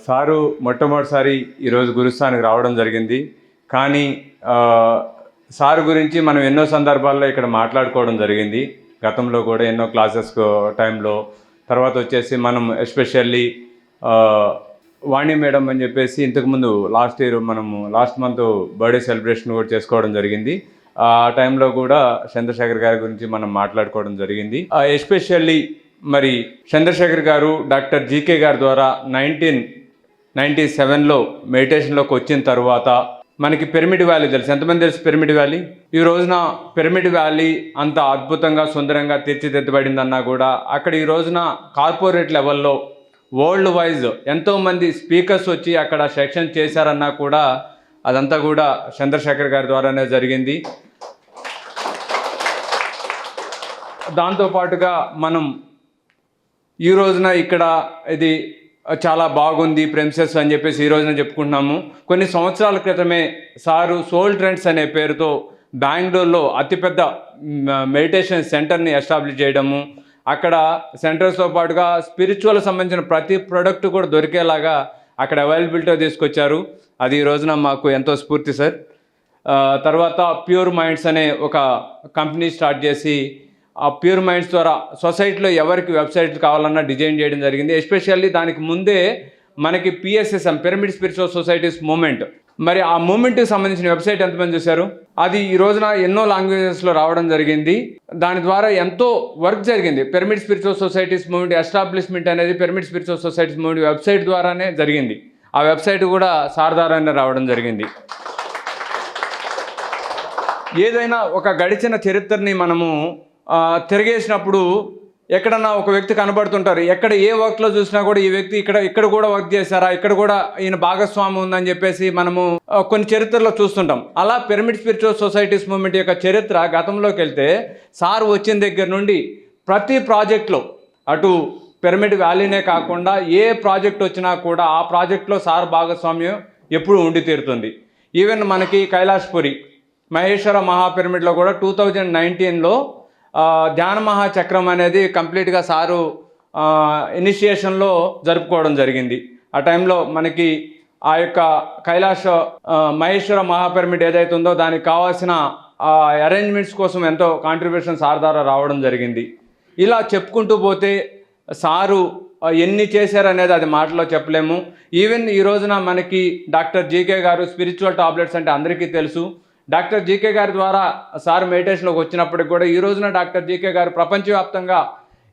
Sir మొట్టమొదటిసారి ఈరోజు గురుస్థానికి రావడం జరిగింది. కానీ సారు గురించి మనం ఎన్నో సందర్భాల్లో ఇక్కడ మాట్లాడుకోవడం జరిగింది. గతంలో కూడా ఎన్నో క్లాసెస్ టైంలో. తర్వాత వచ్చేసి మనం ఎస్పెషల్లీ వాణి మేడం అని చెప్పేసి ఇంతకుముందు లాస్ట్ మంత్ బర్త్డే సెలబ్రేషన్ కూడా చేసుకోవడం జరిగింది. ఆ టైంలో కూడా చంద్రశేఖర్ గారి గురించి మనం మాట్లాడుకోవడం జరిగింది. ఎస్పెషల్లీ మరి చంద్రశేఖర్ గారు డాక్టర్ జీకే గారి ద్వారా 1997లో మెడిటేషన్లోకి వచ్చిన తర్వాత మనకి పిరమిడ్ వ్యాలీ తెలుసు. ఎంతమంది తెలుసు పిరమిడ్ వ్యాలీ? ఈ రోజున పిరమిడ్ వ్యాలీ అంత అద్భుతంగా సుందరంగా తీర్చిదిద్దబడిందన్నా కూడా అక్కడ ఈ రోజున కార్పొరేట్ లెవెల్లో వరల్డ్ వైజ్ ఎంతోమంది స్పీకర్స్ వచ్చి అక్కడ సెక్షన్ చేశారన్నా కూడా అదంతా కూడా చంద్రశేఖర్ గారి ద్వారానే జరిగింది. దాంతోపాటుగా మనం ఈ రోజున ఇక్కడ ఇది చాలా బాగుంది ప్రెమిసెస్ అని చెప్పేసి ఈ రోజున చెప్పుకుంటున్నాము. కొన్ని సంవత్సరాల క్రితమే సారు సోల్ ట్రెండ్స్ అనే పేరుతో బెంగళూరులో అతిపెద్ద మెడిటేషన్ సెంటర్ని ఎస్టాబ్లిష్ చేయడము, అక్కడ సెంటర్స్తో పాటుగా స్పిరిచువల్ సంబంధించిన ప్రతి ప్రోడక్ట్ కూడా దొరికేలాగా అక్కడ అవైలబిలిటీ తీసుకొచ్చారు. అది ఈ రోజున మాకు ఎంతో స్ఫూర్తి సార్. తర్వాత ప్యూర్ మైండ్స్ అనే ఒక కంపెనీ స్టార్ట్ చేసి ఆ ప్యూర్ మైండ్స్ ద్వారా సొసైటీలో ఎవరికి వెబ్సైట్లు కావాలన్నా డిజైన్ చేయడం జరిగింది. ఎస్పెషల్లీ దానికి ముందే మనకి PSSM pyramid spiritual societies moment, మరి ఆ మూమెంట్కి సంబంధించిన వెబ్సైట్ ఎంతమంది చూశారు? అది ఈ రోజున ఎన్నో లాంగ్వేజెస్లో రావడం జరిగింది. దాని ద్వారా ఎంతో వర్క్ జరిగింది. Pyramid spiritual societies movement establishment అనేది pyramid spiritual societies movement website ద్వారానే జరిగింది. ఆ వెబ్సైట్ కూడా సార్ ద్వారానే రావడం జరిగింది. ఏదైనా ఒక గడిచిన చరిత్రని మనము తిరిగేసినప్పుడు ఎక్కడన్నా ఒక వ్యక్తి కనబడుతుంటారు. ఎక్కడ ఏ వర్క్లో చూసినా కూడా ఈ వ్యక్తి ఇక్కడ కూడా వర్క్ చేశారా, ఇక్కడ కూడా ఈయన భాగస్వామి ఉందని చెప్పేసి మనము కొన్ని చరిత్రలో చూస్తుంటాం. అలా పిరమిడ్ స్పిరిచువల్ సొసైటీస్ మూవ్మెంట్ యొక్క చరిత్ర గతంలోకి వెళ్తే సార్ వచ్చిన దగ్గర నుండి ప్రతి ప్రాజెక్ట్లో అటు పిరమిడ్ వ్యాలీనే కాకుండా ఏ ప్రాజెక్ట్ వచ్చినా కూడా ఆ ప్రాజెక్ట్లో సార్ భాగస్వామ్యం ఎప్పుడు ఉండి తీరుతుంది. ఈవెన్ మనకి కైలాసపురి మహేశ్వర మహాపిరమిడ్లో కూడా 2019లో ధ్యాన మహాచక్రం అనేది కంప్లీట్గా సారు ఇనిషియేషన్లో జరుపుకోవడం జరిగింది. ఆ టైంలో మనకి ఆ యొక్క మహేశ్వర మహాపిరమిడ్ ఏదైతే ఉందో దానికి కావాల్సిన అరేంజ్మెంట్స్ కోసం ఎంతో కాంట్రిబ్యూషన్ సార్ ద్వారా రావడం జరిగింది. ఇలా చెప్పుకుంటూ పోతే సారు ఎన్ని చేశారనేది అది మాటలో చెప్పలేము. ఈవెన్ ఈ రోజున మనకి డాక్టర్ జీకే గారు స్పిరిచువల్ టాబ్లెట్స్ అంటే అందరికీ తెలుసు. డాక్టర్ జీకే గారి ద్వారా సార్ మెడిటేషన్లోకి వచ్చినప్పటికి కూడా ఈ రోజున డాక్టర్ జీకే గారు ప్రపంచవ్యాప్తంగా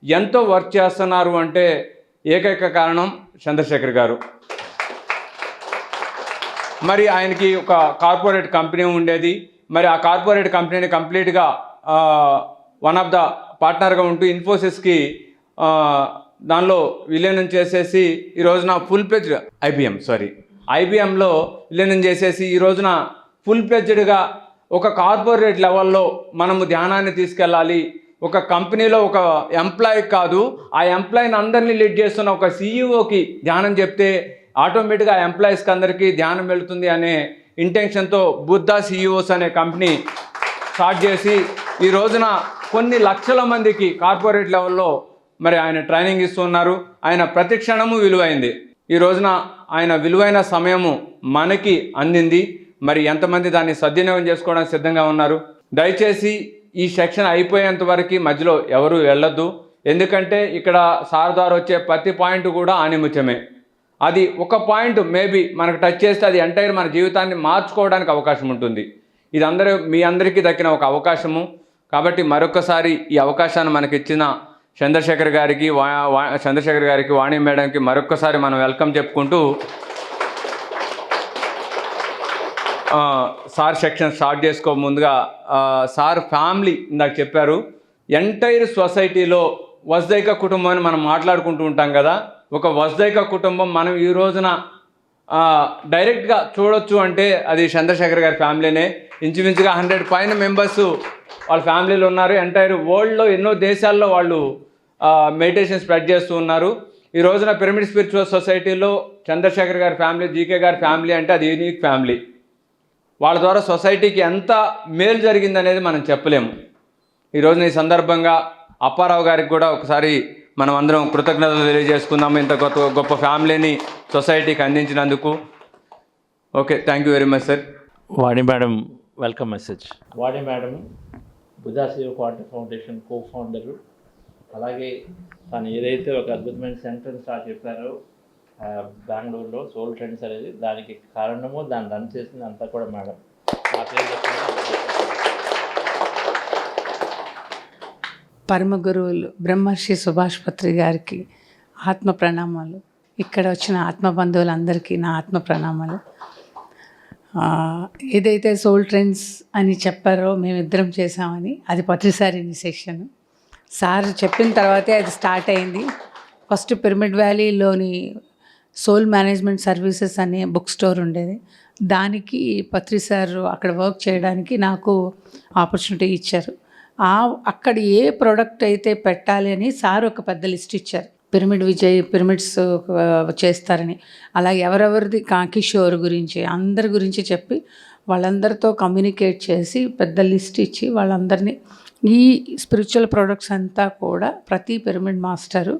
ఎంతో వర్క్ చేస్తున్నారు అంటే ఏకైక కారణం చంద్రశేఖర్ గారు. మరి ఆయనకి ఒక కార్పొరేట్ కంపెనీ ఉండేది. మరి ఆ కార్పొరేట్ కంపెనీని కంప్లీట్గా వన్ ఆఫ్ ద పార్ట్నర్గా ఉంటూ ఇన్ఫోసిస్కి దానిలో విలీనం చేసేసి ఈ రోజున ఫుల్ ప్లెజ్డ్ ఐబిఎంలో విలీనం చేసేసి ఈ రోజున ఫుల్ ప్లెజ్డ్గా ఒక కార్పొరేట్ లెవెల్లో మనము ధ్యానాన్ని తీసుకెళ్ళాలి. ఒక కంపెనీలో ఒక ఎంప్లాయీ కాదు, ఆ ఎంప్లాయీని అందరినీ లీడ్ చేస్తున్న ఒక సీఈఓకి ధ్యానం చెప్తే ఆటోమేటిక్గా ఆ ఎంప్లాయీస్కి అందరికీ ధ్యానం వెళుతుంది అనే ఇంటెన్షన్తో బుద్ధా సీఈఓస్ అనే కంపెనీ స్టార్ట్ చేసి ఈ రోజున కొన్ని లక్షల మందికి కార్పొరేట్ లెవెల్లో మరి ఆయన ట్రైనింగ్ ఇస్తున్నారు. ఆయన ప్రతి క్షణము విలువైంది. ఈ రోజున ఆయన విలువైన సమయము మనకి అందింది. మరి ఎంతమంది దాన్ని సద్వినియోగం చేసుకోవడానికి సిద్ధంగా ఉన్నారు? దయచేసి ఈ సెక్షన్ అయిపోయేంత వరకు మధ్యలో ఎవరు వెళ్ళొద్దు. ఎందుకంటే ఇక్కడ సార్ ద్వారా వచ్చే ప్రతి పాయింట్ కూడా ఆణిముత్యమే. అది ఒక పాయింట్ మేబీ మనకు టచ్ చేస్తే అది ఎంటైర్ మన జీవితాన్ని మార్చుకోవడానికి అవకాశం ఉంటుంది. ఇది మీ అందరికీ దక్కిన ఒక అవకాశము. కాబట్టి మరొకసారి ఈ అవకాశాన్ని మనకి ఇచ్చిన చంద్రశేఖర్ గారికి వాణి మేడంకి మరొకసారి మనం వెల్కమ్ చెప్పుకుంటూ సార్ సెక్షన్ స్టార్ట్ చేసుకో ముందుగా సార్ ఫ్యామిలీ ఇందాక చెప్పారు. ఎంటైర్ సొసైటీలో వసుదైక కుటుంబాన్ని మనం మాట్లాడుకుంటూ ఉంటాం కదా. ఒక వసుదైక కుటుంబం మనం ఈ రోజున డైరెక్ట్గా చూడొచ్చు అంటే అది చంద్రశేఖర్ గారి ఫ్యామిలీనే. ఇంచుమించుగా 100 పైన మెంబర్స్ వాళ్ళ ఫ్యామిలీలో ఉన్నారు. ఎంటైర్ వరల్డ్లో ఎన్నో దేశాల్లో వాళ్ళు మెడిటేషన్ స్ప్రెడ్ చేస్తూ ఉన్నారు. ఈ రోజున పిరమిడ్ స్పిరిచువల్ సొసైటీలో చంద్రశేఖర్ గారి ఫ్యామిలీ, జీకే గారి ఫ్యామిలీ అంటే అది యూనిక్ ఫ్యామిలీ. వాళ్ళ ద్వారా సొసైటీకి ఎంత మేలు జరిగిందనేది మనం చెప్పలేము. ఈరోజు ఈ సందర్భంగా అప్పారావు గారికి కూడా ఒకసారి మనం అందరం కృతజ్ఞతలు తెలియజేసుకుందాం ఇంత గొప్ప ఫ్యామిలీని సొసైటీకి అందించినందుకు. Okay, thank you very much sir. Vani madam welcome message. Vani madam Budhashiva quarter foundation co-founder. అలాగే తను ఏదైతే ఒక అద్భుతమైన సెంటర్ స్టార్ట్ చెప్పారో బెంగళూరులో సోల్ ట్రెండ్స్ అనేది, దానికి కారణము దాన్ని రన్ చేసింది అంతా కూడా మేడం. పరమ గురువులు బ్రహ్మర్షి సుభాష్ పత్రి గారికి ఆత్మ ప్రణామాలు. ఇక్కడ వచ్చిన ఆత్మ బంధువులందరికీ నా ఆత్మ ప్రణామాలు. ఏదైతే సోల్ ట్రెండ్స్ అని చెప్పారో మేమిద్దరం చేసామని, అది పత్రిసారి ఇనిషియేషన్. సార్ చెప్పిన తర్వాతే అది స్టార్ట్ అయింది. ఫస్ట్ పిరమిడ్ వ్యాలీలోని సోల్ మేనేజ్మెంట్ సర్వీసెస్ అనే బుక్ స్టోర్ ఉండేది. దానికి పత్రిసార్ అక్కడ వర్క్ చేయడానికి నాకు ఆపర్చునిటీ ఇచ్చారు. అక్కడ ఏ ప్రోడక్ట్ అయితే పెట్టాలి అని సార్ ఒక పెద్ద లిస్ట్ ఇచ్చారు. పిరమిడ్ విజయ్ పిరమిడ్స్ చేస్తారని, అలా ఎవరెవరిది కిషోర్ గురించి అందరి గురించి చెప్పి వాళ్ళందరితో కమ్యూనికేట్ చేసి పెద్ద లిస్ట్ ఇచ్చి వాళ్ళందరినీ ఈ స్పిరిచువల్ ప్రోడక్ట్స్ అంతా కూడా ప్రతి పిరమిడ్ మాస్టరు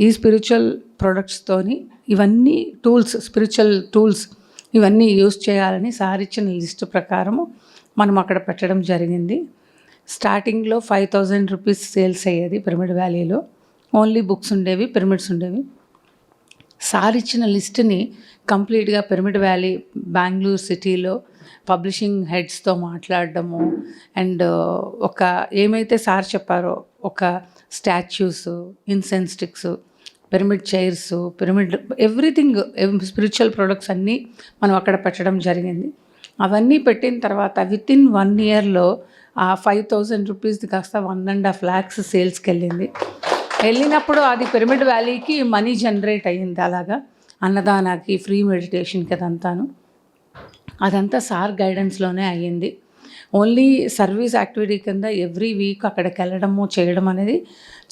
ఈ స్పిరిచువల్ ప్రోడక్ట్స్తోని ఇవన్నీ టూల్స్, స్పిరిచువల్ టూల్స్ ఇవన్నీ యూజ్ చేయాలని సార్ ఇచ్చిన లిస్ట్ ప్రకారము మనం అక్కడ పెట్టడం జరిగింది. స్టార్టింగ్లో 5,000 రూపీస్ సేల్స్ అయ్యేది పిరమిడ్ వ్యాలీలో. ఓన్లీ బుక్స్ ఉండేవి, పిరమిడ్స్ ఉండేవి. సార్ ఇచ్చిన లిస్ట్ని కంప్లీట్గా పిరమిడ్ వ్యాలీ బెంగళూరు సిటీలో పబ్లిషింగ్ హెడ్స్తో మాట్లాడడము అండ్ ఒక ఏమైతే సార్ చెప్పారో ఒక statues, incense sticks, pyramid chairs, pyramid everything spiritual products అన్నీ మనం అక్కడ పెట్టడం జరిగింది. అవన్నీ పెట్టిన తర్వాత వితిన్ 1 ఇయర్లో ఆ 5,000 రూపీస్ది కాస్త 1.5 lakhs సేల్స్కి వెళ్ళినప్పుడు అది పిరమిడ్ వ్యాలీకి మనీ జనరేట్ అయ్యింది. అలాగా అన్నదానాకి, ఫ్రీ మెడిటేషన్కి అదంతా సార్ గైడెన్స్లోనే అయ్యింది. ఓన్లీ సర్వీస్ యాక్టివిటీ కింద ఎవ్రీ వీక్ అక్కడికి వెళ్ళడము చేయడం అనేది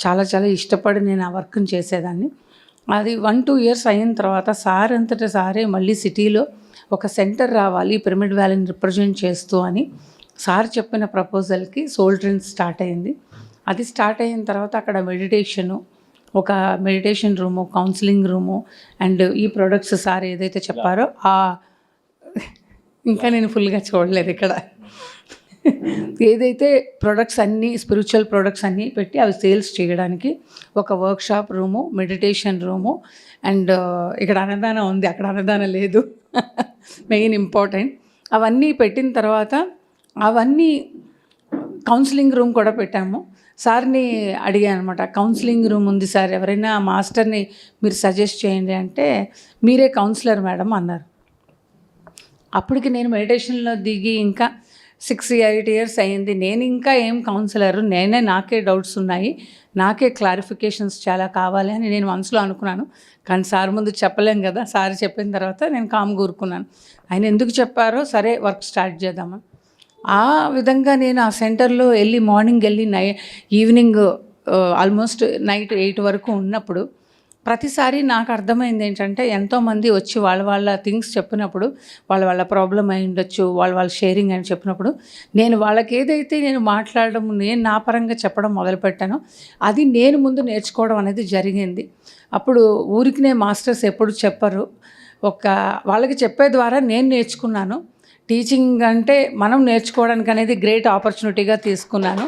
చాలా చాలా ఇష్టపడి నేను ఆ వర్క్ని చేసేదాన్ని. అది 1-2 ఇయర్స్ అయిన తర్వాత సార్ అంతటా సారే మళ్ళీ సిటీలో ఒక సెంటర్ రావాలి పిరమిడ్ వ్యాలీని రిప్రజెంట్ చేస్తూ అని సార్ చెప్పిన ప్రపోజల్కి సోల్ ట్రెండ్స్ స్టార్ట్ అయింది. అది స్టార్ట్ అయిన తర్వాత అక్కడ మెడిటేషను, ఒక meditation room, counselling room and ఈ ప్రొడక్ట్స్ సార్ ఏదైతే చెప్పారో ఇంకా నేను ఫుల్గా చూడలేదు ఇక్కడ ఏదైతే ప్రొడక్ట్స్ అన్నీ స్పిరిచువల్ ప్రొడక్ట్స్ అన్నీ పెట్టి అవి సేల్స్ చేయడానికి ఒక workshop room, meditation room and ఇక్కడ అన్నదానం ఉంది, అక్కడ అన్నదానం లేదు మెయిన్ ఇంపార్టెంట్. అవన్నీ పెట్టిన తర్వాత అవన్నీ కౌన్సిలింగ్ రూమ్ కూడా పెట్టాము. సార్ని అడిగాను అనమాట, కౌన్సిలింగ్ రూమ్ ఉంది సార్, ఎవరైనా మాస్టర్ని మీరు సజెస్ట్ చేయండి అంటే మీరే కౌన్సిలర్ మేడం అన్నారు. అప్పటికి నేను మెడిటేషన్లో దిగి ఇంకా 6-8 ఇయర్స్ అయ్యింది. నేను ఇంకా ఏం కౌన్సిలరు, నాకే డౌట్స్ ఉన్నాయి, నాకే క్లారిఫికేషన్స్ చాలా కావాలి అని నేను మనసులో అనుకున్నాను. కానీ సార్ ముందు చెప్పలేం కదా. సార్ చెప్పిన తర్వాత నేను కూరుకున్నాను. ఆయన ఎందుకు చెప్పారో సరే వర్క్ స్టార్ట్ చేద్దామని ఆ విధంగా నేను ఆ సెంటర్లో మార్నింగ్ వెళ్ళి ఈవినింగ్ ఆల్మోస్ట్ నైట్ 8 వరకు ఉన్నప్పుడు ప్రతిసారి నాకు అర్థమైంది ఏంటంటే ఎంతోమంది వచ్చి వాళ్ళ థింగ్స్ చెప్పినప్పుడు వాళ్ళ ప్రాబ్లం అయి ఉండొచ్చు, వాళ్ళ షేరింగ్ అని చెప్పినప్పుడు నేను వాళ్ళకి ఏదైతే నేను మాట్లాడడం, నేను నా పరంగా చెప్పడం మొదలుపెట్టానో అది నేను ముందు నేర్చుకోవడం అనేది జరిగింది. అప్పుడు ఊరికినే మాస్టర్స్ ఎప్పుడు చెప్పరు, వాళ్ళకి చెప్పే ద్వారా నేను నేర్చుకున్నాను. టీచింగ్ అంటే మనం నేర్చుకోవడానికి అనేది గ్రేట్ ఆపర్చునిటీగా తీసుకున్నాను.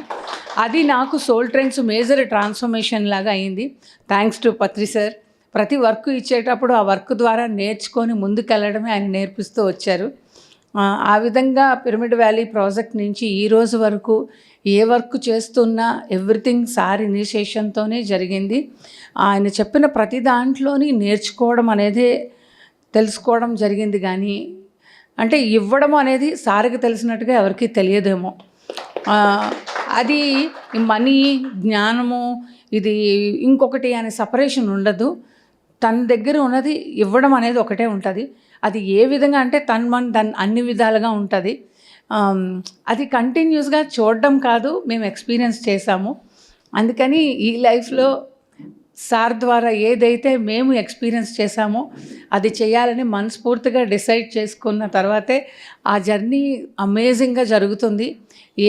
అది నాకు సోల్ ట్రెండ్స్ మేజర్ ట్రాన్స్ఫర్మేషన్ లాగా అయింది. Thanks to Patri sir. ప్రతి వర్క్ ఇచ్చేటప్పుడు ఆ వర్క్ ద్వారా నేర్చుకొని ముందుకెళ్ళడమే ఆయన నేర్పిస్తూ వచ్చారు. ఆ విధంగా పిరమిడ్ వ్యాలీ ప్రాజెక్ట్ నుంచి ఈ రోజు వరకు ఏ వర్క్ చేస్తున్నా ఎవ్రీథింగ్ సార్ ఇనిషియేషన్తోనే జరిగింది. ఆయన చెప్పిన ప్రతి దాంట్లోని నేర్చుకోవడం అనేది తెలుసుకోవడం జరిగింది. కానీ అంటే ఇవ్వడం అనేది సార్కి తెలిసినట్టుగా ఎవరికి తెలియదేమో. అది మనీ, జ్ఞానము, ఇది ఇంకొకటి అనే సపరేషన్ ఉండదు. తన దగ్గర ఉన్నది ఇవ్వడం అనేది ఒకటే ఉంటుంది. అది ఏ విధంగా అంటే దాన్ని అన్ని విధాలుగా ఉంటుంది. అది కంటిన్యూస్గా చూడడం కాదు, మేము ఎక్స్పీరియన్స్ చేసాము. అందుకని ఈ లైఫ్లో సార్ ద్వారా ఏదైతే మేము ఎక్స్పీరియన్స్ చేశామో అది చేయాలని మనస్ఫూర్తిగా డిసైడ్ చేసుకున్న తర్వాతే ఆ జర్నీ అమేజింగ్గా జరుగుతుంది.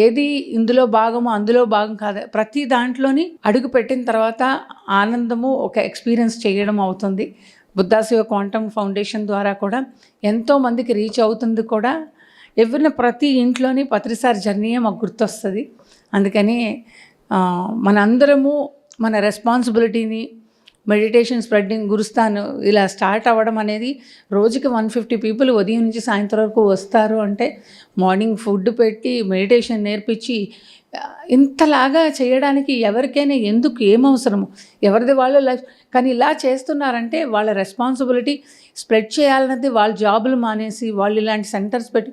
ఏది ఇందులో భాగమో అందులో భాగం కాదు, ప్రతి దాంట్లోని అడుగు పెట్టిన తర్వాత ఆనందము ఒక ఎక్స్పీరియన్స్ చేయడం అవుతుంది. బుద్ధాశివ క్వాంటమ్ ఫౌండేషన్ ద్వారా కూడా ఎంతోమందికి రీచ్ అవుతుంది కూడా. ఎవరిన ప్రతి ఇంట్లోని పత్రిసారి జర్నీయే మాకు గుర్తొస్తుంది. అందుకని మనందరము మన రెస్పాన్సిబిలిటీని మెడిటేషన్ స్ప్రెడ్డింగ్ గురుస్థాన్ ఇలా స్టార్ట్ అవ్వడం అనేది, రోజుకి 150 పీపుల్ ఉదయం నుంచి సాయంత్రం వరకు వస్తారు అంటే, మార్నింగ్ ఫుడ్ పెట్టి మెడిటేషన్ నేర్పించి ఇంతలాగా చేయడానికి ఎవరికైనా ఎందుకు ఏమవసరము, ఎవరిది వాళ్ళ లైఫ్. కానీ ఇలా చేస్తున్నారంటే వాళ్ళ రెస్పాన్సిబిలిటీ స్ప్రెడ్ చేయాలన్నది, వాళ్ళ జాబులు మానేసి వాళ్ళు ఇలాంటి సెంటర్స్ పెట్టి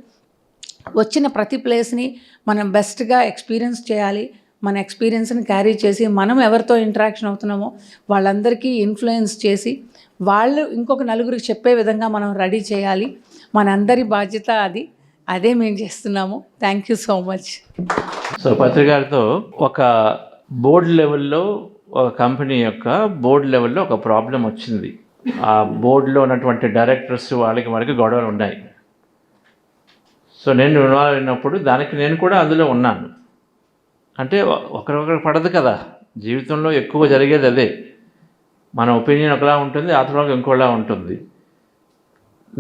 వచ్చిన ప్రతి ప్లేస్ని మనం బెస్ట్గా ఎక్స్పీరియన్స్ చేయాలి. మన ఎక్స్పీరియన్స్ని క్యారీ చేసి మనం ఎవరితో ఇంటరాక్షన్ అవుతున్నామో వాళ్ళందరికీ ఇన్ఫ్లుయెన్స్ చేసి వాళ్ళు ఇంకొక నలుగురికి చెప్పే విధంగా మనం రెడీ చేయాలి. మనందరి బాధ్యత అది. అదే మేము చేస్తున్నాము. Thank you so much. So పత్రికారితో ఒక బోర్డు లెవెల్లో, ఒక కంపెనీ యొక్క బోర్డు లెవెల్లో ఒక ప్రాబ్లం వచ్చింది. ఆ బోర్డులో ఉన్నటువంటి డైరెక్టర్స్ వాళ్ళకి గొడవలు ఉన్నాయి. సో నేను ఇన్వాల్వ్ అయినప్పుడు దానికి నేను కూడా అందులో ఉన్నాను. అంటే ఒకరొకరు పడదు కదా, జీవితంలో ఎక్కువ జరిగేది అదే. మన ఒపీనియన్ ఒకలా ఉంటుంది, ఆతలకు ఇంకోలా ఉంటుంది.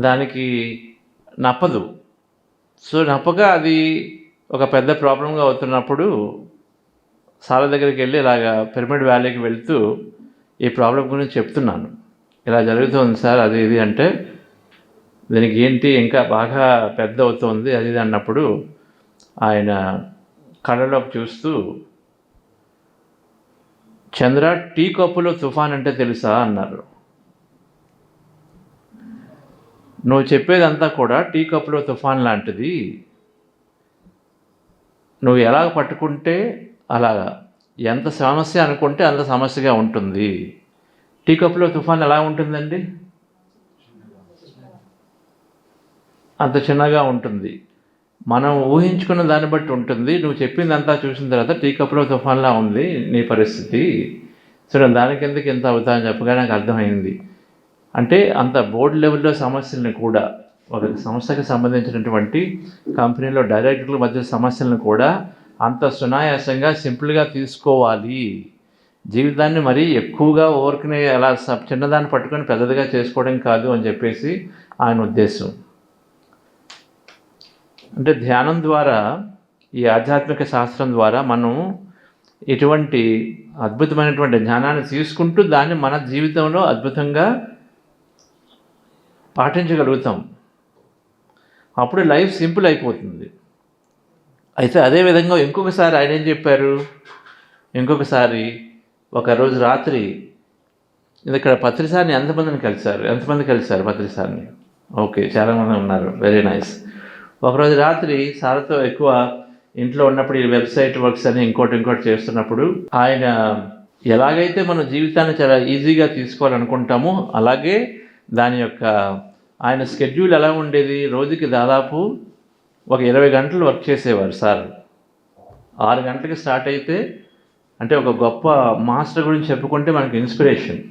దానికి నప్పదు. సో నప్పక అది ఒక పెద్ద ప్రాబ్లంగా అవుతున్నప్పుడు సార్ దగ్గరికి వెళ్ళి ఇలాగా పిరమిడ్ వ్యాలీకి వెళ్తూ ఈ ప్రాబ్లం గురించి చెప్తున్నాను. ఇలా జరుగుతుంది సార్, అది ఇది అంటే, దీనికి ఏంటి ఇంకా బాగా పెద్ద అవుతుంది అది ఇది అన్నప్పుడు ఆయన కళ్ళలోకి చూస్తూ, చంద్ర, టీ కప్పులో తుఫాన్ అంటే తెలుసా అన్నారు. నువ్వు చెప్పేదంతా కూడా టీ కప్పులో తుఫాన్ లాంటిది. నువ్వు ఎలా పట్టుకుంటే అలాగా, ఎంత సమస్య అనుకుంటే అంత సమస్యగా ఉంటుంది. టీ కప్పులో తుఫాన్ ఎలా ఉంటుందండి? అంత చిన్నగా ఉంటుంది. మనం ఊహించుకున్న దాన్ని బట్టి ఉంటుంది. నువ్వు చెప్పిందంతా చూసిన తర్వాత టీ కప్పులో తుఫాన్లా ఉంది నీ పరిస్థితి. సో నేను దానికి ఎందుకు ఎంత అవుతా అని చెప్పగా నాకు అర్థమైంది. అంటే అంత బోర్డు లెవెల్లో సమస్యలను కూడా, ఒక సంస్థకి సంబంధించినటువంటి కంపెనీలో డైరెక్టర్ల మధ్య సమస్యలను కూడా అంత సునాయాసంగా సింపుల్గా తీసుకోవాలి. జీవితాన్ని మరీ ఎక్కువగా ఓవర్కునే అలా చిన్నదాన్ని పట్టుకొని పెద్దదిగా చేసుకోవడం కాదు అని చెప్పేసి ఆయన ఉద్దేశం. అంటే ధ్యానం ద్వారా, ఈ ఆధ్యాత్మిక శాస్త్రం ద్వారా మనం ఇటువంటి అద్భుతమైనటువంటి జ్ఞానాన్ని తీసుకుంటూ దాన్ని మన జీవితంలో అద్భుతంగా పాటించగలుగుతాం. అప్పుడు లైఫ్ సింపుల్ అయిపోతుంది. అయితే అదేవిధంగా ఇంకొకసారి ఆయన ఏం చెప్పారు, ఇంకొకసారి ఒకరోజు రాత్రి ఇక్కడ పత్రిసారిని ఎంతమంది కలిశారు పత్రిసారిని? ఓకే, చాలామంది ఉన్నారు. Very nice. ఒకరోజు రాత్రి సార్తో ఎక్కువ ఇంట్లో ఉన్నప్పుడు ఈ వెబ్సైట్ వర్క్స్ అని ఇంకోటి చేస్తున్నప్పుడు ఆయన ఎలాగైతే మన జీవితాన్ని చాలా ఈజీగా తీసుకోవాలనుకుంటామో అలాగే దాని యొక్క ఆయన స్కెడ్యూల్ ఎలా ఉండేది, రోజుకి దాదాపు ఒక 20 గంటలు వర్క్ చేసేవారు సార్. 6 గంటలకి స్టార్ట్ అయితే, అంటే ఒక గొప్ప మాస్టర్ గురించి చెప్పుకుంటే మనకి ఇన్స్పిరేషన్.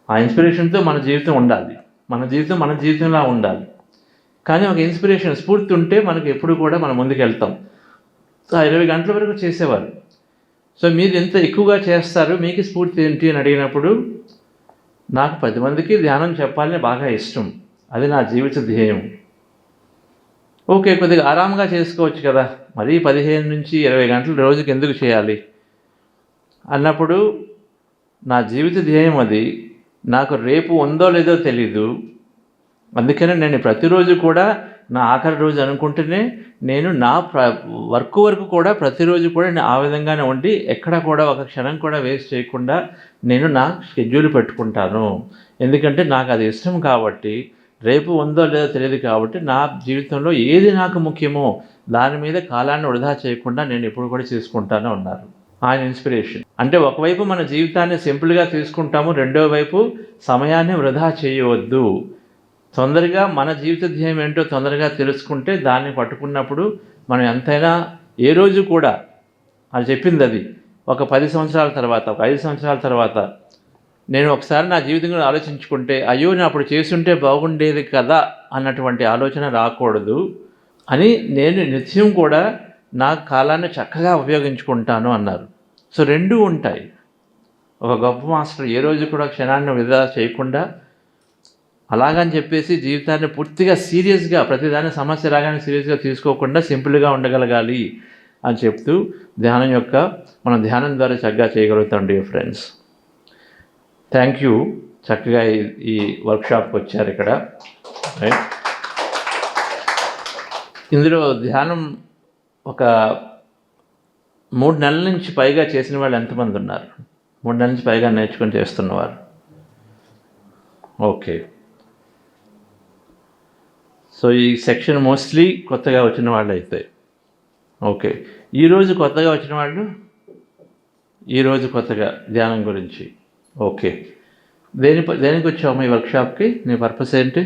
ఆ ఇన్స్పిరేషన్తో మన జీవితం ఉండాలి, మన జీవితంలా ఉండాలి. కానీ ఒక ఇన్స్పిరేషన్, స్ఫూర్తి ఉంటే మనకి ఎప్పుడు కూడా మనం ముందుకు వెళ్తాం. సో 20 గంటల వరకు చేసేవారు. సో మీరు ఎంత ఎక్కువగా చేస్తారు, మీకు స్ఫూర్తి ఏంటి అని అడిగినప్పుడు, నాకు 10 మందికి ధ్యానం చెప్పాలని బాగా ఇష్టం, అది నా జీవిత ధ్యేయం. ఓకే, కొద్దిగా ఆరాంగా చేసుకోవచ్చు కదా, మరీ 15 నుంచి 20 గంటలు రోజుకి ఎందుకు చేయాలి అన్నప్పుడు, నా జీవిత ధ్యేయం అది. నాకు రేపు ఉందో లేదో తెలీదు, అందుకనే నేను ప్రతిరోజు కూడా నా ఆఖరి రోజు అనుకుంటేనే నేను నా వర్క్ వరకు కూడా ప్రతిరోజు కూడా నేను ఆ విధంగానే ఉండి ఎక్కడ కూడా ఒక క్షణం కూడా వేస్ట్ చేయకుండా నేను నా షెడ్యూల్ పెట్టుకుంటాను. ఎందుకంటే నాకు అది ఇష్టం కాబట్టి, రేపు ఉందో లేదో తెలియదు కాబట్టి, నా జీవితంలో ఏది నాకు ముఖ్యమో దాని మీద కాలాన్ని వృధా చేయకుండా నేను ఎప్పుడు కూడా తీసుకుంటానే ఉన్నారు. ఆయన ఇన్స్పిరేషన్. అంటే ఒకవైపు మన జీవితాన్ని సింపుల్గా తీసుకుంటాము, రెండో వైపు సమయాన్ని వృధా చేయవద్దు. తొందరగా మన జీవిత ధ్యేయం ఏంటో తొందరగా తెలుసుకుంటే దాన్ని పట్టుకున్నప్పుడు మనం ఎంతైనా ఏ రోజు కూడా, అది చెప్పింది అది, ఒక 10 సంవత్సరాల తర్వాత, ఒక 5 సంవత్సరాల తర్వాత నేను ఒకసారి నా జీవితంలో ఆలోచించుకుంటే అయ్యో నేను అప్పుడు చేస్తుంటే బాగుండేది కదా అన్నటువంటి ఆలోచన రాకూడదు అని నేను నిత్యం కూడా నా కాలాన్ని చక్కగా ఉపయోగించుకుంటాను అన్నారు. సో రెండూ ఉంటాయి. ఒక గొప్ప మాస్టర్ ఏ రోజు కూడా క్షణాన్ని వృధా చేయకుండా అలాగని చెప్పేసి జీవితాన్ని పూర్తిగా సీరియస్గా ప్రతిదాని సమస్య రాగానే సీరియస్గా తీసుకోకుండా సింపుల్గా ఉండగలగాలి అని చెప్తూ మనం ధ్యానం ద్వారా చక్కగా చేయగలుగుతాం. Dear friends, thank you. చక్కగా ఈ వర్క్షాప్కి వచ్చారు ఇక్కడ. రైట్, ఇందులో ధ్యానం ఒక 3 నెలల నుంచి పైగా చేసిన వాళ్ళు ఎంతమంది ఉన్నారు? 3 నెలల నుంచి పైగా నేర్చుకొని చేస్తున్నవారు. ఓకే, సో ఈ సెక్షన్ మోస్ట్లీ కొత్తగా వచ్చిన వాళ్ళు అయితే. ఓకే, ఈరోజు కొత్తగా వచ్చిన వాళ్ళు, ఈరోజు కొత్తగా ధ్యానం గురించి. ఓకే, దేనికి వచ్చావు ఈ వర్క్షాప్కి? నీ పర్పస్ ఏంటి?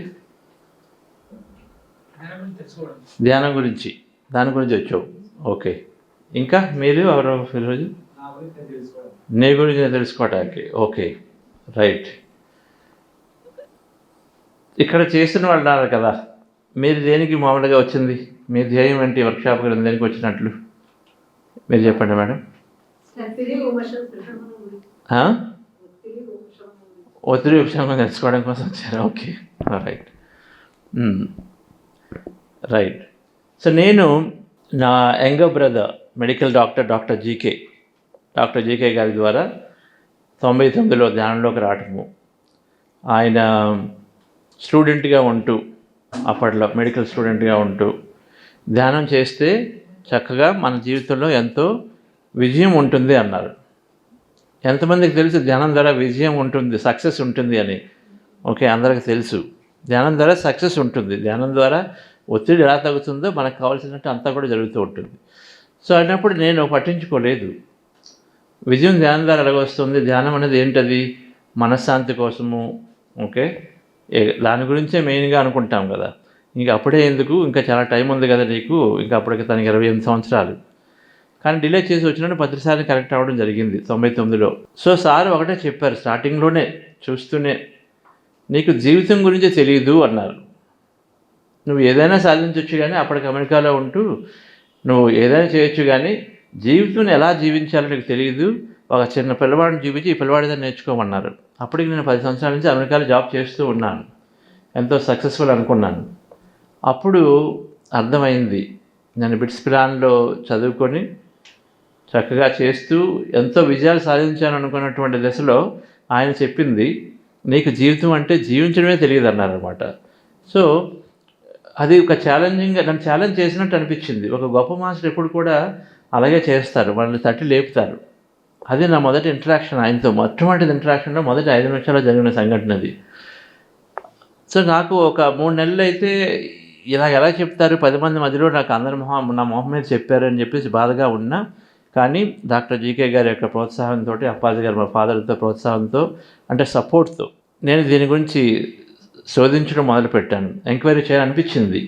ధ్యానం గురించి, దాని గురించి వచ్చావు. ఓకే, ఇంకా మీరు ఎవరు ఈరోజు? నీ గురించి తెలుసుకోవడానికి. Okay, right. ఇక్కడ చేసిన వాళ్ళు ఉన్నారు కదా, మీరు దేనికి మామూలుగా వచ్చింది? మీ ధ్యేయం ఏంటి వర్క్షాప్ గురించి? దేనికి వచ్చినట్లు మీరు చెప్పండి మేడం. ఒత్తిడి ఉపశమనం తెలుసుకోవడం కోసం వచ్చారు. Okay, right right. సో నేను నా younger brother medical doctor GK గారి ద్వారా 99లో ధ్యానంలోకి రావటము, ఆయన స్టూడెంట్గా ఉంటూ, అప్పట్లో మెడికల్ స్టూడెంట్గా ఉంటూ ధ్యానం చేస్తే చక్కగా మన జీవితంలో ఎంతో విజయం ఉంటుంది అన్నారు. ఎంతమందికి తెలుసు ధ్యానం ద్వారా విజయం ఉంటుంది, సక్సెస్ ఉంటుంది అని? ఓకే, అందరికీ తెలుసు ధ్యానం ద్వారా సక్సెస్ ఉంటుంది. ధ్యానం ద్వారా ఒత్తిడి ఎలా తగ్గుతుందో మనకు కావాల్సినట్టు అంతా కూడా జరుగుతూ ఉంటుంది. సో అయినప్పుడు నేను పట్టించుకోలేదు విజయం ధ్యానం ద్వారా ఎలాగొస్తుంది. ధ్యానం అనేది ఏంటది? మనశ్శాంతి కోసము. ఓకే, దాని గురించే మెయిన్గా అనుకుంటాం కదా. ఇంకా అప్పుడే ఎందుకు, ఇంకా చాలా టైం ఉంది కదా నీకు, ఇంకా అప్పటికి తనకి 28 సంవత్సరాలు. కానీ డిలే చేసి వచ్చినట్టు 10 సార్లు కరెక్ట్ అవ్వడం జరిగింది 99లో. సో సార్ ఒకటే చెప్పారు స్టార్టింగ్లోనే చూస్తూనే, నీకు జీవితం గురించి తెలియదు అన్నారు. నువ్వు ఏదైనా సాధించవచ్చు కానీ, అప్పటికి అమెరికాలో ఉంటూ నువ్వు ఏదైనా చేయొచ్చు కానీ జీవితం ఎలా జీవించాలో నీకు తెలియదు. ఒక చిన్న పిల్లవాడిని చూపించి ఈ పిల్లవాడిదని నేర్చుకోమన్నారు. అప్పటికి నేను 10 సంవత్సరాల నుంచి అమెరికాలో జాబ్ చేస్తూ ఉన్నాను, ఎంతో సక్సెస్ఫుల్ అనుకున్నాను. అప్పుడు అర్థమైంది, నేను బిట్స్ ప్లాన్లో చదువుకొని చక్కగా చేస్తూ ఎంతో విజయాలు సాధించాను అనుకున్నటువంటి దశలో ఆయన చెప్పింది, నీకు జీవితం అంటే జీవించడమే తెలియదు అన్నారనమాట. సో అది ఒక ఛాలెంజింగ్గా నన్ను ఛాలెంజ్ చేసినట్టు అనిపించింది. ఒక గొప్ప మాస్టర్ ఎప్పుడు కూడా అలాగే చేస్తారు, వాళ్ళని తట్టి లేపుతారు. అది నా మొదటి ఇంటరాక్షన్ ఆయనతో. మొట్టమొదటి ఇంటరాక్షన్లో మొదటి 5 నిమిషాల్లో జరిగిన సంఘటన అది. సో నాకు ఒక 3 నెలలు అయితే ఇలా ఎలా చెప్తారు 10 మంది మధ్యలో, నాకు అందరి నా మొహం మీద చెప్పారు అని చెప్పేసి బాధగా ఉన్నా. కానీ డాక్టర్ జీకే గారి యొక్క ప్రోత్సాహంతో, అప్పాజీ గారు మా ఫాదర్తో ప్రోత్సాహంతో, అంటే సపోర్ట్తో నేను దీని గురించి శోధించడం మొదలుపెట్టాను. ఎంక్వైరీ చేయాలనిపించింది.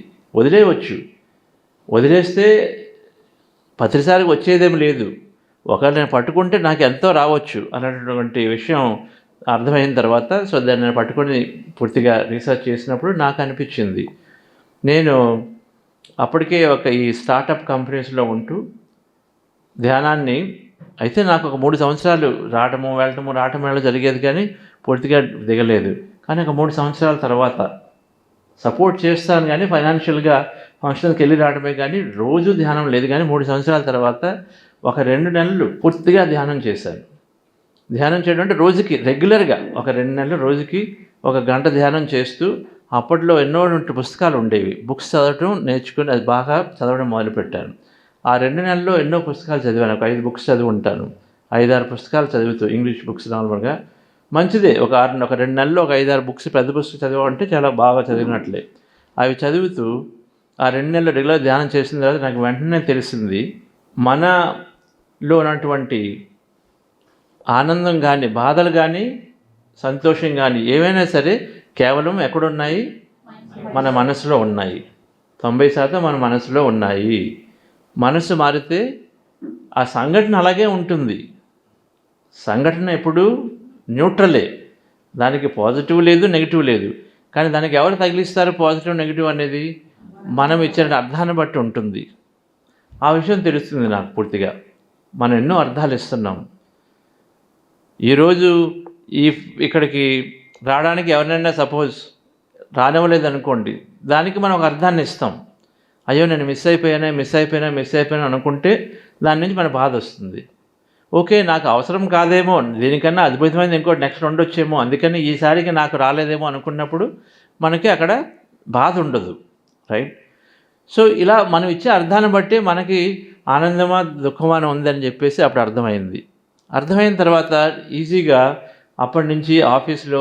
వదిలేస్తే 10 సార్లు వచ్చేదేమి లేదు. ఒకవేళ నేను పట్టుకుంటే నాకు ఎంతో రావచ్చు అన్నటువంటి విషయం అర్థమైన తర్వాత, సో దాన్ని నేను పట్టుకొని పూర్తిగా రీసెర్చ్ చేసినప్పుడు నాకు అనిపించింది, నేను అప్పటికే ఈ స్టార్టప్ కంపెనీస్లో ఉంటూ ధ్యానాన్ని అయితే నాకు ఒక 3 సంవత్సరాలు రావటం వెళ్ళడం జరిగేది కానీ పూర్తిగా దిగలేదు. కానీ ఒక 3 సంవత్సరాల తర్వాత సపోర్ట్ చేస్తాను కానీ ఫైనాన్షియల్గా ఫంక్షన్కి వెళ్ళి రావడమే కానీ రోజు ధ్యానం లేదు. కానీ 3 సంవత్సరాల తర్వాత ఒక 2 నెలలు పూర్తిగా ధ్యానం చేశాను. ధ్యానం చేయడం అంటే రోజుకి రెగ్యులర్గా ఒక 2 నెలలు రోజుకి 1 గంట ధ్యానం చేస్తూ, అప్పట్లో ఎన్నో పుస్తకాలు ఉండేవి, బుక్స్ చదవటం నేర్చుకుని అది బాగా చదవడం మొదలుపెట్టాను. ఆ 2 నెలల్లో ఎన్నో పుస్తకాలు చదివాను. ఒక 5 బుక్స్ చదివి ఉంటాను. 5-6 పుస్తకాలు చదువుతూ, ఇంగ్లీష్ బుక్స్ నార్మల్గా మంచిదే. ఒక 2 నెలల్లో ఒక 5-6 బుక్స్, పెద్ద పుస్తకం చదివామంటే చాలా బాగా చదివినట్లే. అవి చదువుతూ ఆ 2 నెలలు రెగ్యులర్ ధ్యానం చేసిన తర్వాత నాకు వెంటనే తెలిసింది, మనలో ఉన్నటువంటి ఆనందం కానీ, బాధలు కానీ, సంతోషం కానీ ఏవైనా సరే కేవలం ఎక్కడున్నాయి? మన మనసులో ఉన్నాయి. 90% మన మనసులో ఉన్నాయి. మనసు మారితే ఆ సంఘటన అలాగే ఉంటుంది. సంఘటన ఎప్పుడు న్యూట్రలే. దానికి పాజిటివ్ లేదు, నెగిటివ్ లేదు. కానీ దానికి ఎవరు తగిలిస్తారు పాజిటివ్ నెగిటివ్ అనేది? మనం ఇచ్చిన అర్థాన్ని బట్టి ఉంటుంది. ఆ విషయం తెలుస్తుంది నాకు పూర్తిగా. మనం ఎన్నో అర్థాలు ఇస్తున్నాం. ఈరోజు ఇక్కడికి రావడానికి ఎవరినైనా సపోజ్ రానివ్వలేదు అనుకోండి, దానికి మనం ఒక అర్థాన్ని ఇస్తాం. అయ్యో నేను మిస్ అయిపోయాను అనుకుంటే దాని నుంచి మన బాధ వస్తుంది. ఓకే, నాకు అవసరం కాదేమో, దీనికన్నా అద్భుతమైనది ఇంకోటి నెక్స్ట్ ఉండొచ్చేమో, అందుకని ఈసారికి నాకు రాలేదేమో అనుకున్నప్పుడు మనకి అక్కడ బాధ ఉండదు. రైట్? సో ఇలా మనం ఇచ్చే అర్థాన్ని బట్టి మనకి ఆనందమా దుఃఖమా ఉందని చెప్పేసి అప్పుడు అర్థమైంది. అర్థమైన తర్వాత ఈజీగా అప్పటి నుంచి ఆఫీస్లో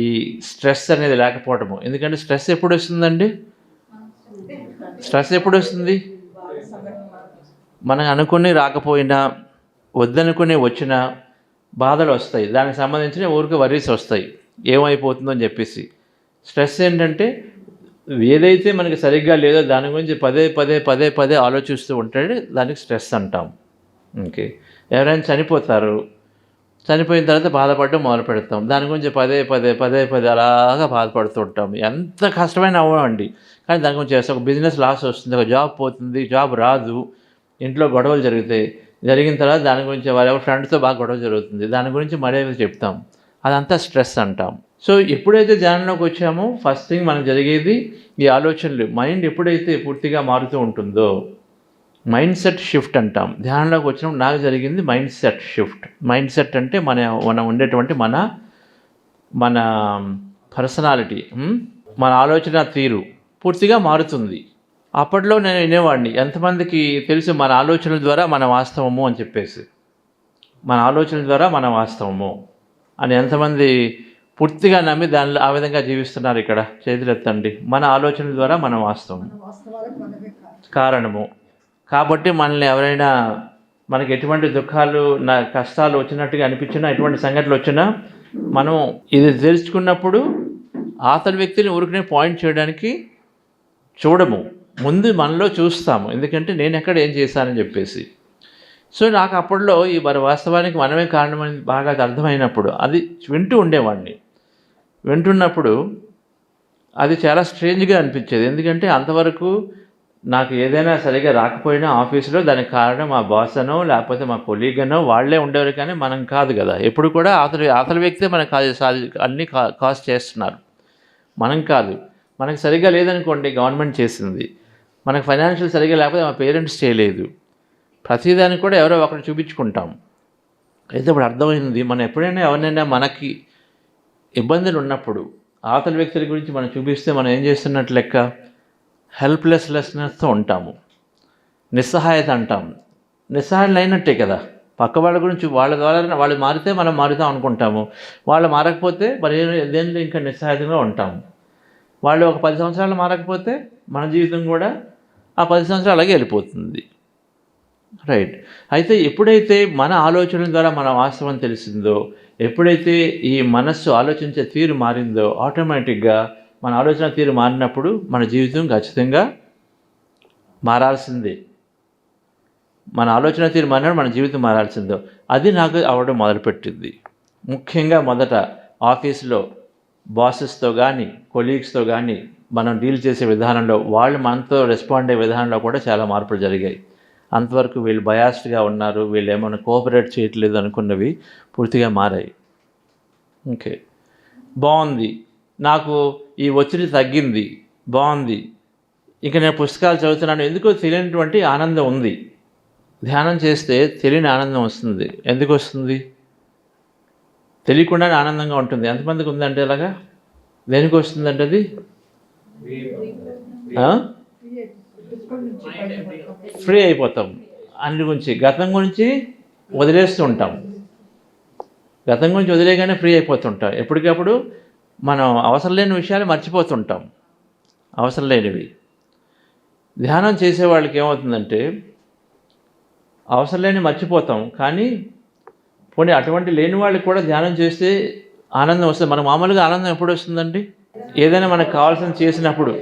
ఈ స్ట్రెస్ అనేది లేకపోవటము. ఎందుకంటే స్ట్రెస్ ఎప్పుడు వస్తుందండి? స్ట్రెస్ ఎప్పుడు వస్తుంది? మనం అనుకుని రాకపోయినా, వద్దనుకుని వచ్చినా బాధలు వస్తాయి. దానికి సంబంధించిన ఊరికి వర్రీస్ వస్తాయి, ఏమైపోతుందో అని చెప్పేసి. స్ట్రెస్ ఏంటంటే ఏదైతే మనకి సరిగ్గా లేదో దాని గురించి పదే ఆలోచిస్తూ ఉంటాడు, దానికి స్ట్రెస్ అంటాం. ఓకే, ఎవరైనా చనిపోయిన తర్వాత బాధపడడం మొదలు పెడతాం. దాని గురించి పదే అలాగా బాధపడుతూ ఉంటాం. ఎంత కష్టమైన అవ్వండి, కానీ దాని గురించి చేస్తాం. ఒక బిజినెస్ లాస్ వస్తుంది, ఒక జాబ్ పోతుంది, జాబ్ రాదు, ఇంట్లో గొడవలు జరుగుతాయి. జరిగిన తర్వాత దాని గురించి ఎవరెవరి ఫ్రెండ్స్తో బాగా గొడవ జరుగుతుంది, దాని గురించి మరే చెప్తాం. అదంతా స్ట్రెస్ అంటాం. సో ఎప్పుడైతే ధ్యానంలోకి వచ్చామో ఫస్ట్ థింగ్ మనకు జరిగేది ఈ ఆలోచనలు. మైండ్ ఎప్పుడైతే పూర్తిగా మారుతూ ఉంటుందో మైండ్ సెట్ షిఫ్ట్ అంటాం. ధ్యానంలోకి వచ్చినప్పుడు నాకు జరిగింది mind set shift. Mind set అంటే మనం ఉండేటువంటి మన పర్సనాలిటీ, మన ఆలోచన తీరు పూర్తిగా మారుతుంది. అప్పట్లో నేను వినేవాడిని, ఎంతమందికి తెలుసు మన ఆలోచనల ద్వారా మన వాస్తవము అని చెప్పేసి. మన ఆలోచనల ద్వారా మన వాస్తవము అని ఎంతమంది పూర్తిగా నమ్మి దానిలో ఆ విధంగా జీవిస్తున్నారు? ఇక్కడ చేతులెత్తండి. మన ఆలోచనల ద్వారా మన వాస్తవం కారణము. కాబట్టి మనల్ని ఎవరైనా మనకి ఎటువంటి దుఃఖాలు కష్టాలు వచ్చినట్టుగా అనిపించినా, ఎటువంటి సంఘటనలు వచ్చినా మనం ఇది తెలుసుకున్నప్పుడు అవతలి వ్యక్తిని ఊరికనే పాయింట్ చేయడానికి చూడము, ముందు మనలో చూస్తాము. ఎందుకంటే నేను ఎక్కడ ఏం చేశానని చెప్పేసి. సో నాకు అప్పట్లో మన వాస్తవానికి మనమే కారణమని బాగా అర్థమైనప్పుడు అది వింటున్నప్పుడు అది చాలా స్ట్రేంజ్గా అనిపించేది. ఎందుకంటే అంతవరకు నాకు ఏదైనా సరిగా రాకపోయినా ఆఫీసులో దానికి కారణం మా బాస్ అనో లేకపోతే మా కొలీగ్ అనో వాళ్ళే ఉండేవారు, కానీ మనం కాదు కదా. ఎప్పుడు కూడా అవతలి వ్యక్తే మనకు అన్నీ కాజ్ చేస్తున్నారు, మనం కాదు. మనకు సరిగ్గా లేదనుకోండి, గవర్నమెంట్ చేసింది. మనకు ఫైనాన్షియల్ సరిగ్గా లేకపోతే మా పేరెంట్స్ చేయలేదు. ప్రతిదానికి కూడా ఎవరో ఒకరు చూపించుకుంటాం. అయితే ఇప్పుడు అర్థమైంది, మనం ఎప్పుడైనా ఎవరినైనా మనకి ఇబ్బందులు ఉన్నప్పుడు అవతలి వ్యక్తుల గురించి మనం చూపిస్తే మనం ఏం చేస్తున్నట్టు లెక్క? హెల్ప్లెస్నెస్తో ఉంటాము, నిస్సహాయత అంటాం. నిస్సహాయం అయినట్టే కదా. పక్క వాళ్ళ గురించి వాళ్ళ ద్వారా వాళ్ళు మారితే మనం మారుతాం అనుకుంటాము, వాళ్ళు మారకపోతే మరి దేనిలో ఇంకా నిస్సహాయతగా ఉంటాము. వాళ్ళు ఒక 10 సంవత్సరాలు మారకపోతే మన జీవితం కూడా ఆ 10 సంవత్సరాలు అలాగే వెళ్ళిపోతుంది. రైట్? అయితే ఎప్పుడైతే మన ఆలోచనల ద్వారా మన వాస్తవం తెలిసిందో, ఎప్పుడైతే ఈ మనస్సు ఆలోచించే తీరు మారిందో, ఆటోమేటిక్గా మన ఆలోచన తీరు మారినప్పుడు మన జీవితం ఖచ్చితంగా మారాల్సిందే. మన ఆలోచన తీరు మారినప్పుడు మన జీవితం మారాల్సిందో అది నాకు అవ్వడం మొదలుపెట్టింది. ముఖ్యంగా మొదట ఆఫీస్లో బాసెస్తో కానీ కొలీగ్స్తో కానీ మనం డీల్ చేసే విధానంలో, వాళ్ళు మనతో రెస్పాండ్ అయ్యే విధానంలో కూడా చాలా మార్పులు జరిగాయి. అంతవరకు వీళ్ళు బయాస్డ్గా ఉన్నారు, వీళ్ళు ఏమైనా కోఆపరేట్ చేయట్లేదు అనుకున్నవి పూర్తిగా మారాయి. ఓకే, బాగుంది, నాకు ఈ ఒత్తిడి తగ్గింది, బాగుంది, ఇంకా నేను పుస్తకాలు చదువుతున్నాను. ఎందుకో తెలియనటువంటి ఆనందం ఉంది. ధ్యానం చేస్తే తెలియని ఆనందం వస్తుంది. ఎందుకు వస్తుంది? తెలియకుండానే ఆనందంగా ఉంటుంది. ఎంతమందికి ఉందంటే అలాగా? దేనికి వస్తుందంటే అది ఫ్రీ అయిపోతాం. అన్ని గురించి గతం గురించి వదిలేస్తూ ఉంటాం. గతం గురించి వదిలేగానే ఫ్రీ అయిపోతుంటాం. ఎప్పటికప్పుడు మనం అవసరం లేని విషయాలు మర్చిపోతుంటాం, అవసరం లేనివి. ధ్యానం చేసే వాళ్ళకి ఏమవుతుందంటే అవసరం లేని మర్చిపోతాం, కానీ పోనీ అటువంటి లేని వాళ్ళకి కూడా ధ్యానం చేస్తే ఆనందం వస్తుంది. మనకు మామూలుగా ఆనందం ఎప్పుడు వస్తుందండి? ఏదైనా మనకు కావాల్సింది చేసినప్పుడు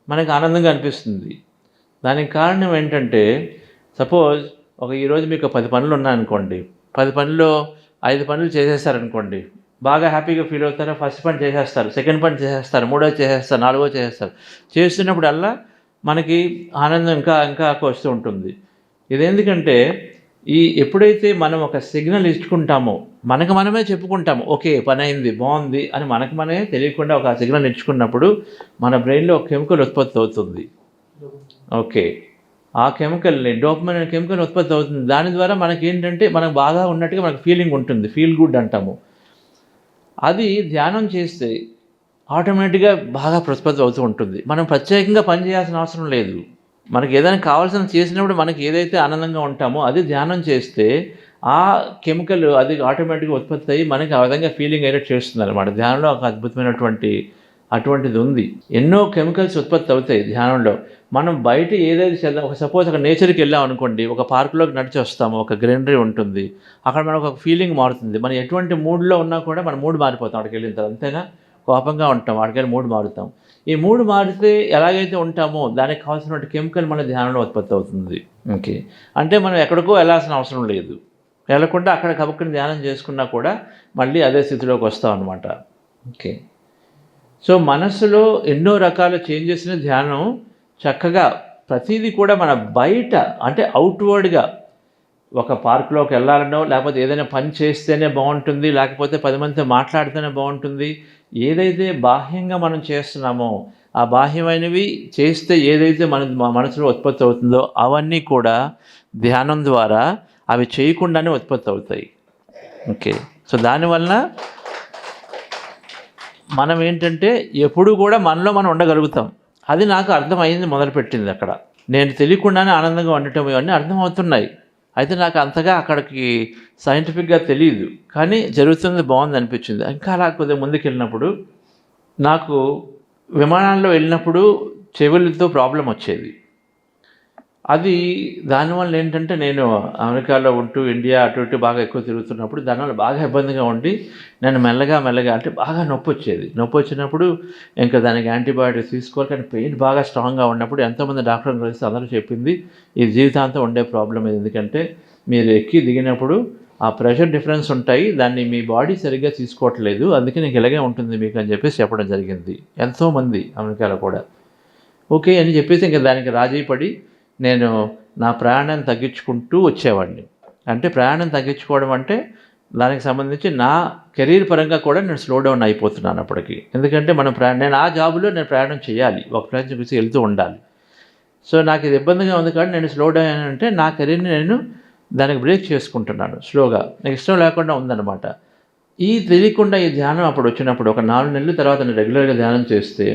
మనకు ఆనందంగా అనిపిస్తుంది. దానికి కారణం ఏంటంటే, సపోజ్ ఈరోజు మీకు 10 పనులు ఉన్నాయనుకోండి, 10 పనుల్లో 5 పనులు చేసేసారనుకోండి, బాగా హ్యాపీగా ఫీల్ అవుతారు. ఫస్ట్ పని చేసేస్తారు, సెకండ్ పని చేసేస్తారు, మూడోది చేసేస్తారు, నాలుగోది చేసేస్తారు. చేస్తున్నప్పుడల్లా మనకి ఆనందం ఇంకా ఇంకా వస్తూ ఉంటుంది. ఇదెందుకంటే ఎప్పుడైతే మనం ఒక సిగ్నల్ ఇచ్చుకుంటామో మనకు మనమే చెప్పుకుంటాము, ఓకే పని అయింది బాగుంది అని మనకు మనమే తెలియకుండా ఒక సిగ్నల్ ఇచ్చుకున్నప్పుడు మన బ్రెయిన్లో ఒక కెమికల్ ఉత్పత్తి అవుతుంది. ఓకే, ఆ కెమికల్ని డోపమైన్ అనే కెమికల్ ఉత్పత్తి అవుతుంది. దాని ద్వారా మనకి ఏంటంటే మనకు బాగా ఉన్నట్టుగా మనకు ఫీలింగ్ ఉంటుంది, ఫీల్ గుడ్ అంటాము. అది ధ్యానం చేస్తే ఆటోమేటిక్గా బాగా ఉత్పత్తి అవుతూ ఉంటుంది. మనం ప్రత్యేకంగా పని చేయాల్సిన అవసరం లేదు. మనకి ఏదైనా కావాల్సిన చేసినప్పుడు మనకి ఏదైతే ఆనందంగా ఉంటామో అది ధ్యానం చేస్తే ఆ కెమికల్ అది ఆటోమేటిక్గా ఉత్పత్తి అయ్యి మనకి ఆ విధంగా ఫీలింగ్ అయ్యేట్ చేస్తుంది అనమాట. ధ్యానంలో ఒక అద్భుతమైనటువంటి అటువంటిది ఉంది. ఎన్నో కెమికల్స్ ఉత్పత్తి అవుతాయి ధ్యానంలో. మనం బయట ఏదైతే చేద్దాం, ఒక సపోజ్ ఒక నేచర్కి వెళ్ళాం అనుకోండి, ఒక పార్కులోకి నడిచి వస్తాము, ఒక గ్రీనరీ ఉంటుంది, అక్కడ మనకు ఒక ఫీలింగ్ మారుతుంది. మనం ఎటువంటి మూడ్లో ఉన్నా కూడా మన మూడ్ మారిపోతాం అక్కడికి వెళ్ళిన తర్వాత, అంతేనా? కోపంగా ఉంటాం, అక్కడికి మూడ్ మారుతాం. ఈ మూడ్ మారితే ఎలాగైతే ఉంటామో దానికి కావాల్సినటువంటి కెమికల్ మన ధ్యానంలో ఉత్పత్తి అవుతుంది. ఓకే, అంటే మనం ఎక్కడికో వెళ్ళాల్సిన అవసరం లేదు. వెళ్ళకుండా అక్కడ కబుక్కుని ధ్యానం చేసుకున్నా కూడా మళ్ళీ అదే స్థితిలోకి వస్తాం అనమాట. ఓకే, సో మనస్సులో ఎన్నో రకాల చేంజెస్ని ధ్యానం చక్కగా ప్రతిదీ కూడా మన బయట అంటే అవుట్వర్డ్గా ఒక పార్కులోకి వెళ్ళాలనో లేకపోతే ఏదైనా పని చేస్తేనే బాగుంటుంది, లేకపోతే 10 మందితో మాట్లాడితేనే బాగుంటుంది. ఏదైతే బాహ్యంగా మనం చేస్తున్నామో ఆ బాహ్యమైనవి చేస్తే ఏదైతే మన మనసులో ఉత్పత్తి అవుతుందో అవన్నీ కూడా ధ్యానం ద్వారా అవి చేయకుండానే ఉత్పత్తి అవుతాయి. ఓకే, సో దానివల్ల మనం ఏంటంటే ఎప్పుడు కూడా మనలో మనం ఉండగలుగుతాం. అది నాకు అర్థమైంది, మొదలుపెట్టింది అక్కడ. నేను తెలియకుండానే ఆనందంగా ఉండటం ఇవన్నీ అర్థమవుతున్నాయి. అయితే నాకు అంతగా అక్కడికి సైంటిఫిక్గా తెలియదు, కానీ జరుగుతుంది, బాగుంది అనిపించింది. ఇంకా అలా కొద్దిగా ముందుకు వెళ్ళినప్పుడు నాకు విమానాల్లో వెళ్ళినప్పుడు చెవులతో ప్రాబ్లం వచ్చేది. అది దానివల్ల ఏంటంటే నేను అమెరికాలో ఉంటూ ఇండియా అటు ఇటు బాగా ఎక్కువ తిరుగుతున్నప్పుడు దానివల్ల బాగా ఇబ్బందిగా ఉండి నేను మెల్లగా అంటే బాగా నొప్పి వచ్చేది. నొప్పి వచ్చినప్పుడు ఇంకా దానికి యాంటీబయాటిక్స్ తీసుకోవాలి, కానీ పెయిన్ బాగా స్ట్రాంగ్గా ఉన్నప్పుడు ఎంతోమంది డాక్టర్ని కలిసి అందరూ చెప్పింది ఇది జీవితాంతం ఉండే ప్రాబ్లం. ఎందుకంటే మీరు ఎక్కి దిగినప్పుడు ఆ ప్రెషర్ డిఫరెన్స్ ఉంటాయి, దాన్ని మీ బాడీ సరిగ్గా తీసుకోవట్లేదు, అందుకే నీకు ఇలాగే ఉంటుంది మీకు అని చెప్పేసి చెప్పడం జరిగింది ఎంతోమంది అమెరికాలో కూడా. ఓకే అని చెప్పేసి ఇంకా దానికి రాజీ పడి నేను నా ప్రయాణాన్ని తగ్గించుకుంటూ వచ్చేవాడిని. అంటే ప్రయాణం తగ్గించుకోవడం అంటే దానికి సంబంధించి నా కెరీర్ పరంగా కూడా నేను స్లో డౌన్ అయిపోతున్నాను అప్పటికి. ఎందుకంటే నేను ఆ జాబులో నేను ప్రయాణం చేయాలి, ఒక ప్లేస్ చూసి వెళ్తూ ఉండాలి. సో నాకు ఇది ఇబ్బందిగా ఉంది కానీ నేను స్లో డౌన్ అంటే నా కెరీర్ని నేను దానికి బ్రేక్ చేసుకుంటున్నాను స్లోగా, నాకు ఇష్టం లేకుండా ఉందన్నమాట. ఈ తెలియకుండా ఈ ధ్యానం అప్పుడు వచ్చినప్పుడు ఒక 4 నెలల తర్వాత నేను రెగ్యులర్గా ధ్యానం చేస్తే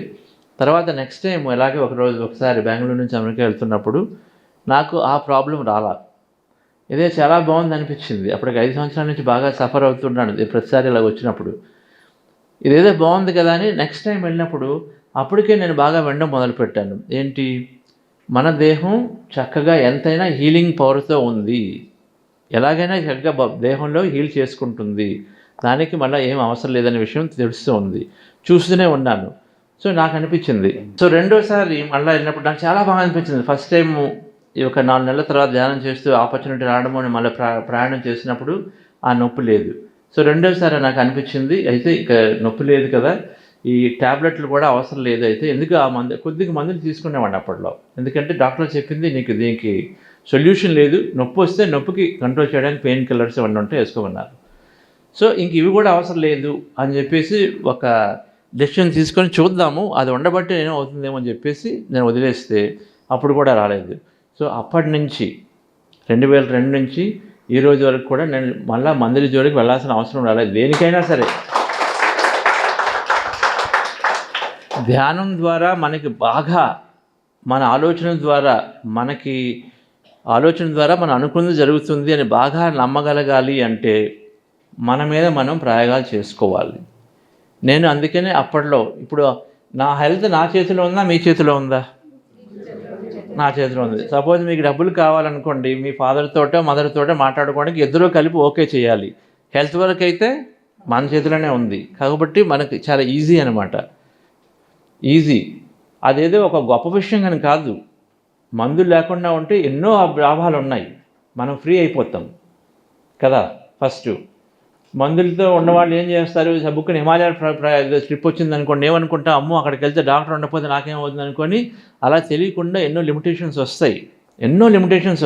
తర్వాత నెక్స్ట్ టైం ఇలాగే ఒకసారి బెంగళూరు నుంచి అమెరికా వెళ్తున్నప్పుడు నాకు ఆ ప్రాబ్లం రాలా. ఇదే చాలా బాగుంది అనిపించింది. అప్పటికి 5 సంవత్సరాల నుంచి బాగా సఫర్ అవుతున్నాను ప్రతిసారి ఇలా వచ్చినప్పుడు. ఇదేదో బాగుంది కదా అని నెక్స్ట్ టైం వెళ్ళినప్పుడు అప్పటికే నేను బాగా వినడం మొదలుపెట్టాను. ఏంటి, మన దేహం చక్కగా ఎంతైనా హీలింగ్ పవర్తో ఉంది, ఎలాగైనా చక్కగా దేహంలో హీల్ చేసుకుంటుంది, దానికి మళ్ళీ ఏం అవసరం లేదనే విషయం తెలుస్తూ ఉంది. చూస్తూనే ఉన్నాను. సో నాకు అనిపించింది. సో రెండోసారి మళ్ళీ వెళ్ళినప్పుడు నాకు చాలా బాగా అనిపించింది. ఫస్ట్ టైం ఈ ఒక 4 నెలల తర్వాత ధ్యానం చేస్తూ ఆపర్చునిటీ రావడము అని మళ్ళీ ప్రయాణం చేసినప్పుడు ఆ నొప్పి లేదు. సో రెండోసారి నాకు అనిపించింది అయితే ఇక నొప్పి లేదు కదా, ఈ ట్యాబ్లెట్లు కూడా అవసరం లేదు, అయితే ఎందుకు ఆ కొద్దిగా మందులు తీసుకునేవాడిని అప్పట్లో. ఎందుకంటే డాక్టర్ చెప్పింది నీకు దీనికి సొల్యూషన్ లేదు, నొప్పి వస్తే నొప్పికి కంట్రోల్ చేయడానికి పెయిన్ కిల్లర్స్ ఇవన్నీ ఉంటే వేసుకోమన్నారు. సో ఇంక ఇవి కూడా అవసరం లేదు అని చెప్పేసి ఒక డెసిషన్ తీసుకొని చూద్దాము, అది ఉండబట్టి నేను అవుతుందేమో అని చెప్పేసి నేను వదిలేస్తే అప్పుడు కూడా రాలేదు. సో అప్పటి నుంచి 2002 నుంచి ఈ రోజు వరకు కూడా నేను మళ్ళీ మందుల జోలికి వెళ్ళాల్సిన అవసరం రాలేదు దేనికైనా సరే. ధ్యానం ద్వారా మనకి బాగా మన ఆలోచన ద్వారా మనం అనుకున్నది జరుగుతుంది అని బాగా నమ్మగలగాలి అంటే మన మీద మనం ప్రయోగాలు చేసుకోవాలి. నేను అందుకనే అప్పట్లో, ఇప్పుడు నా హెల్త్ నా చేతిలో ఉందా మీ చేతిలో ఉందా? నా చేతిలో ఉంది. సపోజ్ మీకు డబ్బులు కావాలనుకోండి, మీ ఫాదర్తోటో మదర్తోటో మాట్లాడుకోవడానికి ఇద్దరూ కలిపి ఓకే చేయాలి. హెల్త్ వరకు అయితే మన చేతిలోనే ఉంది కాబట్టి మనకి చాలా ఈజీ అనమాట. ఈజీ, అదేదో ఒక గొప్ప విషయం కానీ కాదు. మందులు లేకుండా ఉంటే ఎన్నో లాభాలు ఉన్నాయి, మనం ఫ్రీ అయిపోతాం కదా ఫస్ట్. మందులతో ఉన్నవాళ్ళు ఏం చేస్తారు, సబ్బుక్కుని హిమాలయ ట్రిప్ వచ్చింది అనుకోండి, ఏమనుకుంటా అమ్మో అక్కడికి వెళ్తే డాక్టర్ ఉండకపోతే నాకేమవుతుంది అనుకొని అలా తెలియకుండా ఎన్నో లిమిటేషన్స్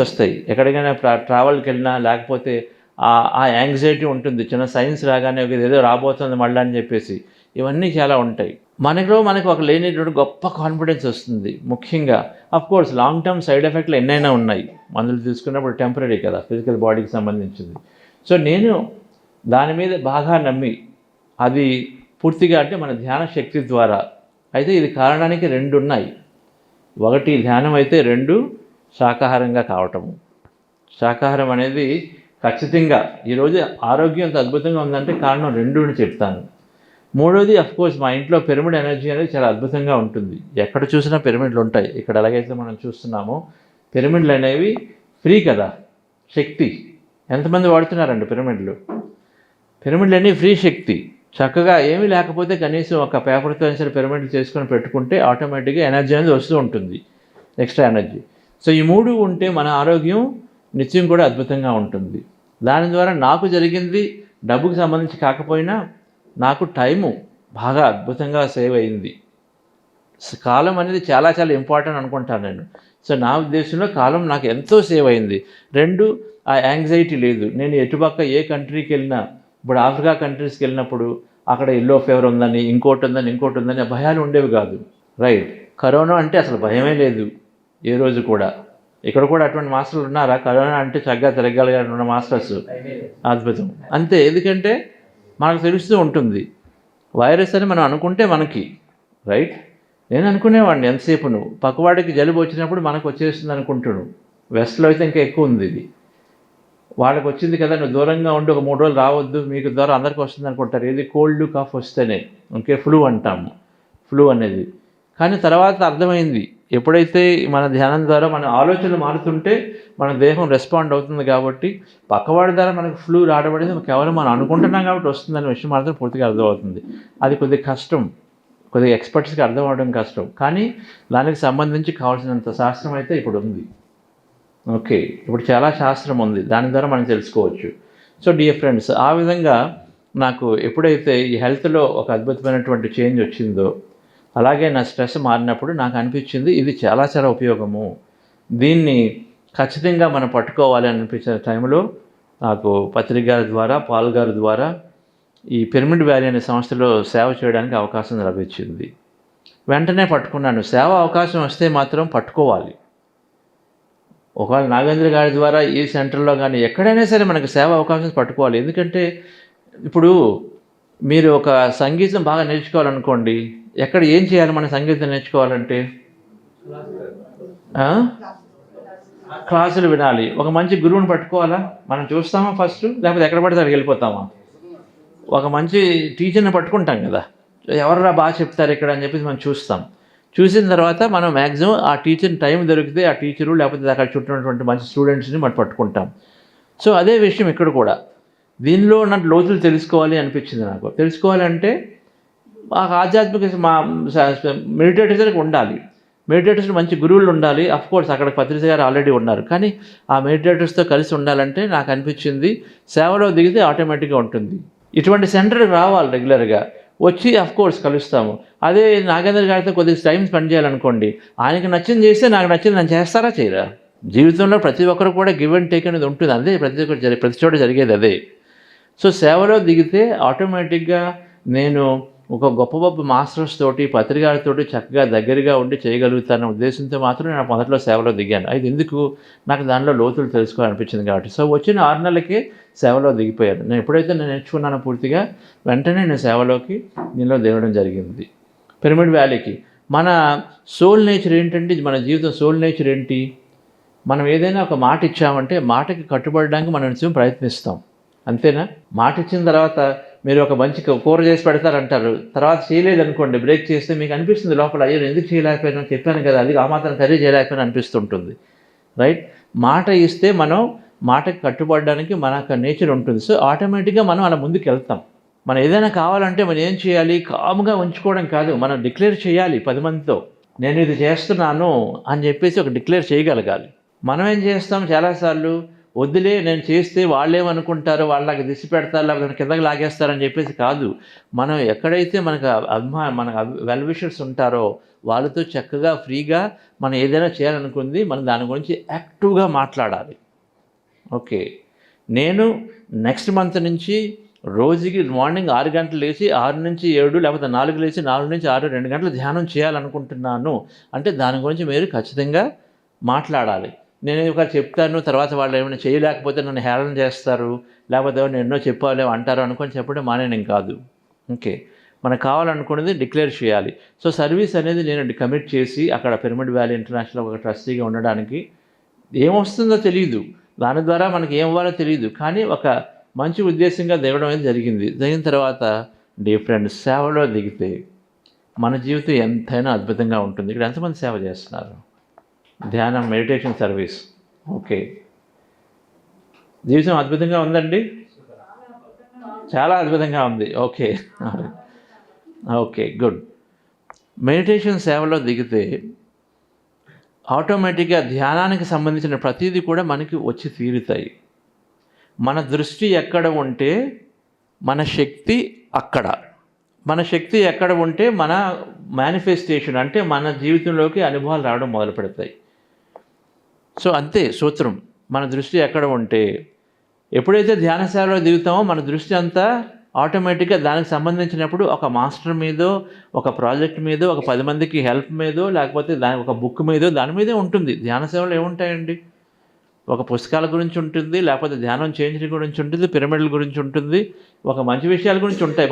వస్తాయి. ఎక్కడికైనా ట్రావెల్కి వెళ్ళినా, లేకపోతే ఆ యాంగ్జైటీ ఉంటుంది, చిన్న సైన్స్ రాగానే ఏదో రాబోతుంది మళ్ళీ అని చెప్పేసి, ఇవన్నీ చాలా ఉంటాయి. మనకు ఒక లేనిటువంటి గొప్ప కాన్ఫిడెన్స్ వస్తుంది. ముఖ్యంగా కోర్స్ లాంగ్ టర్మ్ సైడ్ ఎఫెక్ట్లు ఎన్నైనా ఉన్నాయి, మందులు తీసుకున్నప్పుడు టెంపరీ కదా, ఫిజికల్ బాడీకి సంబంధించింది. సో నేను దాని మీద బాగా నమ్మి అది పూర్తిగా అంటే మన ధ్యాన శక్తి ద్వారా. అయితే ఇది కారణానికి 2 ఉన్నాయి. ఒకటి ధ్యానం అయితే, 2 శాకాహారంగా కావటము. శాకాహారం అనేది ఖచ్చితంగా ఈరోజు ఆరోగ్యం అంత అద్భుతంగా ఉందంటే కారణం 2 అని చెప్తాను. మూడోది కోర్స్ మా ఇంట్లో పిరమిడ్ ఎనర్జీ అనేది చాలా అద్భుతంగా ఉంటుంది. ఎక్కడ చూసినా పిరమిడ్లు ఉంటాయి. ఇక్కడ ఎలాగైతే మనం చూస్తున్నామో పిరమిడ్లు అనేవి ఫ్రీ కదా, శక్తి. ఎంతమంది వాడుతున్నారండి పిరమిడ్లు? పిరమిడ్లు అనేవి ఫ్రీ శక్తి. చక్కగా ఏమీ లేకపోతే కనీసం ఒక పేపర్తో సరే పిరమిడ్లు చేసుకొని పెట్టుకుంటే ఆటోమేటిక్గా ఎనర్జీ అనేది వస్తూ ఉంటుంది, ఎక్స్ట్రా ఎనర్జీ. సో ఈ 3 ఉంటే మన ఆరోగ్యం నిత్యం కూడా అద్భుతంగా ఉంటుంది. దాని ద్వారా నాకు జరిగింది డబ్బుకు సంబంధించి కాకపోయినా నాకు టైము బాగా అద్భుతంగా సేవ్ అయింది. కాలం అనేది చాలా చాలా ఇంపార్టెంట్ అనుకుంటాను నేను. సో నా ఉద్దేశంలో కాలం నాకు ఎంతో సేవ్ అయింది. 2 ఆ యాంగ్జైటీ లేదు. నేను ఎటుపక్క ఏ కంట్రీకి వెళ్ళినా, ఇప్పుడు ఆఫ్రికా కంట్రీస్కి వెళ్ళినప్పుడు అక్కడ ఎల్లో ఫీవర్ ఉందని, ఇంకోటి ఉందని భయాలు ఉండేవి కాదు. రైట్. కరోనా అంటే అసలు భయమే లేదు ఏ రోజు కూడా. ఇక్కడ కూడా అటువంటి మాస్టర్లు ఉన్నారా? కరోనా అంటే చక్కగా తిరగలిగిన మాస్టర్స్, అద్భుతం అంతే. ఎందుకంటే మనకు తెలుస్తూ ఉంటుంది వైరస్ అని మనం అనుకుంటే మనకి, రైట్. నేను అనుకునేవాడిని ఎంతసేపు, నువ్వు పక్కవాడికి జలుబు వచ్చినప్పుడు మనకు వచ్చేస్తుంది అనుకుంటున్నాను. వెస్ట్లో అయితే ఇంకా ఎక్కువ ఉంది ఇది. వాళ్ళకి వచ్చింది కదా, నువ్వు దూరంగా ఉండి ఒక 3 రోజులు రావద్దు, మీకు ద్వారా అందరికీ వస్తుంది అనుకుంటారు. ఏది కోల్డ్ కాఫ్ వస్తేనే, ఇంకే ఫ్లూ అంటాము, ఫ్లూ అనేది. కానీ తర్వాత అర్థమైంది, ఎప్పుడైతే మన ధ్యానం ద్వారా మన ఆలోచనలు మారుతుంటే మన దేహం రెస్పాండ్ అవుతుంది. కాబట్టి పక్కవాడి ద్వారా మనకు ఫ్లూ రావడం కేవలం మనం అనుకుంటున్నాం కాబట్టి వస్తుందనే విషయం మాత్రం పూర్తిగా అర్థమవుతుంది. అది కొద్దిగా కష్టం, కొద్దిగా ఎక్స్పర్ట్స్కి అర్థం అవడం కష్టం. కానీ దానికి సంబంధించి కావాల్సినంత శాస్త్రం అయితే ఇప్పుడు ఉంది. ఓకే, ఇప్పుడు చాలా శాస్త్రం ఉంది, దాని ద్వారా మనం తెలుసుకోవచ్చు. సో డియర్ ఫ్రెండ్స్, ఆ విధంగా నాకు ఎప్పుడైతే ఈ హెల్త్లో ఒక అద్భుతమైనటువంటి చేంజ్ వచ్చిందో, అలాగే నా స్ట్రెస్ మారినప్పుడు నాకు అనిపించింది ఇది చాలా చాలా ఉపయోగము, దీన్ని ఖచ్చితంగా మనం పట్టుకోవాలి అనిపించిన టైంలో నాకు పత్రిక గారి ద్వారా, పాల్ గారి ద్వారా ఈ పిరమిడ్ వ్యాలీ అనే సంస్థలో సేవ చేయడానికి అవకాశం లభించింది. వెంటనే పట్టుకున్నాను. సేవ అవకాశం వస్తే మాత్రం పట్టుకోవాలి. ఒకవేళ నాగేంద్ర గారి ద్వారా ఈ సెంటర్లో కానీ ఎక్కడైనా సరే మనకు సేవ అవకాశం పట్టుకోవాలి. ఎందుకంటే ఇప్పుడు మీరు ఒక సంగీతం బాగా నేర్చుకోవాలనుకోండి, ఎక్కడ ఏం చేయాలి? మన సంగీతం నేర్చుకోవాలంటే క్లాసులు వినాలి, ఒక మంచి గురువుని పట్టుకోవాలా? మనం చూస్తామా ఫస్ట్, లేకపోతే ఎక్కడ పడితే అక్కడికి వెళ్ళిపోతామా? ఒక మంచి టీచర్ని పట్టుకుంటాం కదా, ఎవరురా బాగా చెప్తారు ఇక్కడ అని చెప్పేసి మనం చూస్తాం. చూసిన తర్వాత మనం మ్యాక్సిమం ఆ టీచర్ని టైం దొరికితే ఆ టీచరు లేకపోతే అక్కడ చుట్టినటువంటి మంచి స్టూడెంట్స్ని మనం పట్టుకుంటాం. సో అదే విషయం ఇక్కడ కూడా. దీనిలో ఉన్న లోతులు తెలుసుకోవాలి అనిపించింది నాకు. తెలుసుకోవాలంటే ఆ ఆధ్యాత్మిక మెడిటేటర్స్కి ఉండాలి, మెడిటేటర్స్ మంచి గురువులు ఉండాలి. కోర్స్ అక్కడ పత్రిక గారు ఆల్రెడీ ఉన్నారు, కానీ ఆ మెడిటేటర్స్తో కలిసి ఉండాలంటే నాకు అనిపించింది సేవలో దిగితే ఆటోమేటిక్గా ఉంటుంది. ఇటువంటి సెంటర్కి రావాలి రెగ్యులర్గా, వచ్చి కోర్స్ కలుస్తాము. అదే నాగేంద్ర గారితో కొద్దిగా టైం స్పెండ్ చేయాలనుకోండి, ఆయనకి నచ్చింది చేస్తే నాకు నచ్చింది నన్ను చేస్తారా చేయరా? జీవితంలో ప్రతి ఒక్కరు కూడా గివ్ అండ్ టేక్ అనేది ఉంటుంది, అదే ప్రతి చోట జరిగేది అదే. సో సేవలో దిగితే ఆటోమేటిక్గా నేను ఒక గొప్ప గొప్ప మాస్టర్స్ తోటి, పత్రికాలతోటి చక్కగా దగ్గరగా ఉండి చేయగలుగుతాను ఉద్దేశంతో మాత్రం నేను మొదట్లో సేవలో దిగాను. అయితే ఎందుకు, నాకు దానిలో లోతులు తెలుసుకోవాలనిపించింది కాబట్టి. సో వచ్చిన 6 నెలలకే సేవలో దిగిపోయాను. నేను ఎప్పుడైతే నేను నేర్చుకున్నానో పూర్తిగా, వెంటనే నేను సేవలోకి దీనిలో దిగడం జరిగింది. పిరమిడ్ వ్యాలీకి మన సోల్ నేచర్ ఏంటంటే, మన జీవితం సోల్ నేచర్ ఏంటి? మనం ఏదైనా ఒక మాట ఇచ్చామంటే మాటకి కట్టుబడడానికి మనం నిత్యం ప్రయత్నిస్తాం, అంతేనా? మాట ఇచ్చిన తర్వాత మీరు ఒక మంచి కూర చేసి పెడతారంటారు, తర్వాత చేయలేదనుకోండి, బ్రేక్ చేస్తే మీకు అనిపిస్తుంది లోపల, అయ్యో ఎందుకు చేయలేకపోయినా, చెప్పాను కదా, అది ఆ మాత్రం కర్రీ చేయలేకపోయినా అనిపిస్తుంటుంది, రైట్? మాట ఇస్తే మనం మాటకి కట్టుబడడానికి మన నేచర్ ఉంటుంది. సో ఆటోమేటిక్గా మనం అలా ముందుకు వెళ్తాం. మనం ఏదైనా కావాలంటే మనం ఏం చేయాలి? కామ్గా ఉంచుకోవడం కాదు, మనం డిక్లేర్ చేయాలి 10 మందితో, నేను ఇది చేస్తున్నాను అని చెప్పేసి ఒక డిక్లేర్ చేయగలగాలి. మనం ఏం చేస్తాం చాలాసార్లు, వద్దులే నేను చేస్తే వాళ్ళేమనుకుంటారు, వాళ్ళకి దిష్టి పెడతారు, లేకపోతే కిందకి లాగేస్తారని చెప్పేసి కాదు. మనం ఎక్కడైతే మనకు మన వెల్ విషర్స్ ఉంటారో వాళ్ళతో చక్కగా ఫ్రీగా మనం ఏదైనా చేయాలనుకుంది మనం దాని గురించి యాక్టివ్గా మాట్లాడాలి. ఓకే, నేను నెక్స్ట్ మంత్ నుంచి రోజుకి మార్నింగ్ 6 గంటలు లేచి 6 నుంచి 7 లేకపోతే 4 లేచి 4 నుంచి 6 2 గంటలు ధ్యానం చేయాలనుకుంటున్నాను అంటే దాని గురించి మీరు ఖచ్చితంగా మాట్లాడాలి. నేను ఒక చెప్తాను, తర్వాత వాళ్ళు ఏమైనా చేయలేకపోతే నన్ను హేళన చేస్తారు, లేకపోతే నేను ఎన్నో చెప్పాలి అంటారు అనుకొని చెప్పడం మానేయం కాదు. ఓకే, మనకు కావాలనుకున్నది డిక్లేర్ చేయాలి. సో సర్వీస్ అనేది నేను కమిట్ చేసి అక్కడ పిరమిడ్ వ్యాలీ ఇంటర్నేషనల్ ఒక ట్రస్టీగా ఉండడానికి ఏమొస్తుందో తెలియదు, దాని ద్వారా మనకి ఏం ఇవ్వాలో తెలియదు, కానీ ఒక మంచి ఉద్దేశంగా దిగడం అనేది జరిగింది. దిగిన తర్వాత డిఫరెంట్ సేవలో దిగితే మన జీవితం ఎంతైనా అద్భుతంగా ఉంటుంది. ఇక్కడ ఎంతమంది సేవ చేస్తున్నారు? ధ్యానం, మెడిటేషన్ సర్వీస్. ఓకే, జీవితం అద్భుతంగా ఉందండి, చాలా అద్భుతంగా ఉంది. Okay okay, good. మెడిటేషన్ సేవలో దిగితే ఆటోమేటిక్గా ధ్యానానికి సంబంధించిన ప్రతిదీ కూడా మనకి వచ్చి తీరుతాయి. మన దృష్టి ఎక్కడ ఉంటే మన శక్తి అక్కడ, మన శక్తి ఎక్కడ ఉంటే మన మేనిఫెస్టేషన్ అంటే మన జీవితంలోకి అనుభవాలు రావడం మొదలు పెడతాయి. సో అంతే సూత్రం, మన దృష్టి ఎక్కడ ఉంటే ఎప్పుడైతే ధ్యాన సేవలో దిగుతామో మన దృష్టి అంతా ఆటోమేటిక్గా దానికి సంబంధించినప్పుడు ఒక మాస్టర్ మీదో, ఒక ప్రాజెక్ట్ మీదో, ఒక 10 మందికి హెల్ప్ మీదో, లేకపోతే దాని ఒక బుక్ మీదో దాని మీదే ఉంటుంది. ధ్యాన సేవలు ఏముంటాయండి? ఒక పుస్తకాల గురించి ఉంటుంది, లేకపోతే ధ్యానం చేంజ్ గురించి ఉంటుంది, పిరమిడ్ల గురించి ఉంటుంది, ఒక మంచి విషయాల గురించి ఉంటాయి.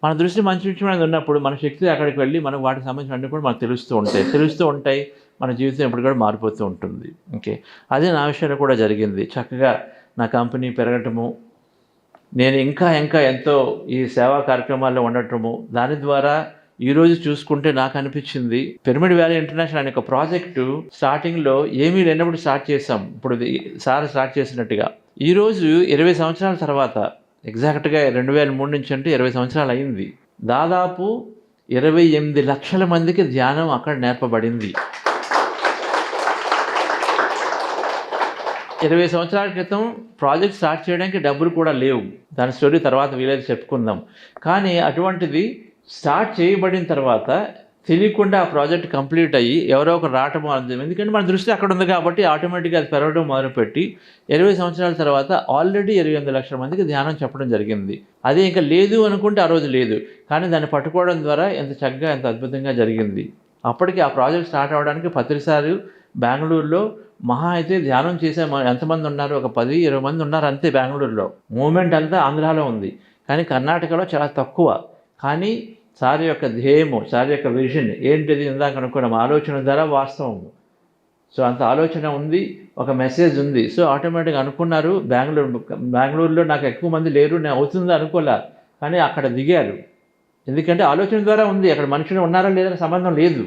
మన దృష్టి మంచి విషయం అనేది ఉన్నప్పుడు మన శక్తి అక్కడికి వెళ్ళి మనకు వాటికి సంబంధించిన అన్నీ కూడా మనకు తెలుస్తూ ఉంటాయి. మన జీవితం ఎప్పుడు కూడా మారిపోతూ ఉంటుంది. ఓకే, అదే నా విషయంలో కూడా జరిగింది. చక్కగా నా కంపెనీ పెరగటము, నేను ఇంకా ఎంతో ఈ సేవా కార్యక్రమాల్లో ఉండటము, దాని ద్వారా ఈరోజు చూసుకుంటే నాకు అనిపించింది పిరమిడ్ వ్యాలీ ఇంటర్నేషనల్ అనే ఒక ప్రాజెక్టు స్టార్టింగ్లో ఏమీ లేనప్పుడు స్టార్ట్ చేసాం. ఇప్పుడు సార్ స్టార్ట్ చేసినట్టుగా ఈరోజు 20 సంవత్సరాల తర్వాత, ఎగ్జాక్ట్గా 2003 నుంచి అంటే 20 సంవత్సరాలు అయింది. దాదాపు 28 లక్షల మందికి ధ్యానం అక్కడ నేర్పబడింది. 20 సంవత్సరాల క్రితం ప్రాజెక్ట్ స్టార్ట్ చేయడానికి డబ్బులు కూడా లేవు. దాని స్టోరీ తర్వాత వీలైతే చెప్పుకుందాం. కానీ అటువంటిది స్టార్ట్ చేయబడిన తర్వాత తెలియకుండా ఆ ప్రాజెక్ట్ కంప్లీట్ అయ్యి ఎవరో ఒకరు రావటం అంతే. ఎందుకంటే మన దృష్టి అక్కడ ఉంది కాబట్టి ఆటోమేటిక్గా అది పెరగడం మొదలుపెట్టి 20 సంవత్సరాల తర్వాత ఆల్రెడీ 28 లక్షల మందికి ధ్యానం చెప్పడం జరిగింది. అదే ఇంకా లేదు అనుకుంటే ఆ రోజు లేదు, కానీ దాన్ని పట్టుకోవడం ద్వారా ఎంత చక్కగా ఎంత అద్భుతంగా జరిగింది. అప్పటికి ఆ ప్రాజెక్ట్ స్టార్ట్ అవ్వడానికి ప్రతిసారి బెంగళూరులో మహా అయితే ధ్యానం చేసే ఎంతమంది ఉన్నారు? ఒక 10-20 మంది ఉన్నారు అంతే. బెంగళూరులో మూమెంట్ అంతా ఆంధ్రాలో ఉంది, కానీ కర్ణాటకలో చాలా తక్కువ. కానీ సార్ యొక్క ధ్యేయము, సార్ యొక్క విజన్ ఏంటిది ఇందాక అనుకున్నాం, ఆలోచన ద్వారా వాస్తవము. సో అంత ఆలోచన ఉంది, ఒక మెసేజ్ ఉంది. సో ఆటోమేటిక్గా అనుకున్నారు. బెంగళూరులో నాకు ఎక్కువ మంది లేరు, నేను అవుతుందో అనుకోలే, కానీ అక్కడ దిగారు. ఎందుకంటే ఆలోచన ద్వారా ఉంది, అక్కడ మనుషులు ఉన్నారా లేదని సంబంధం లేదు,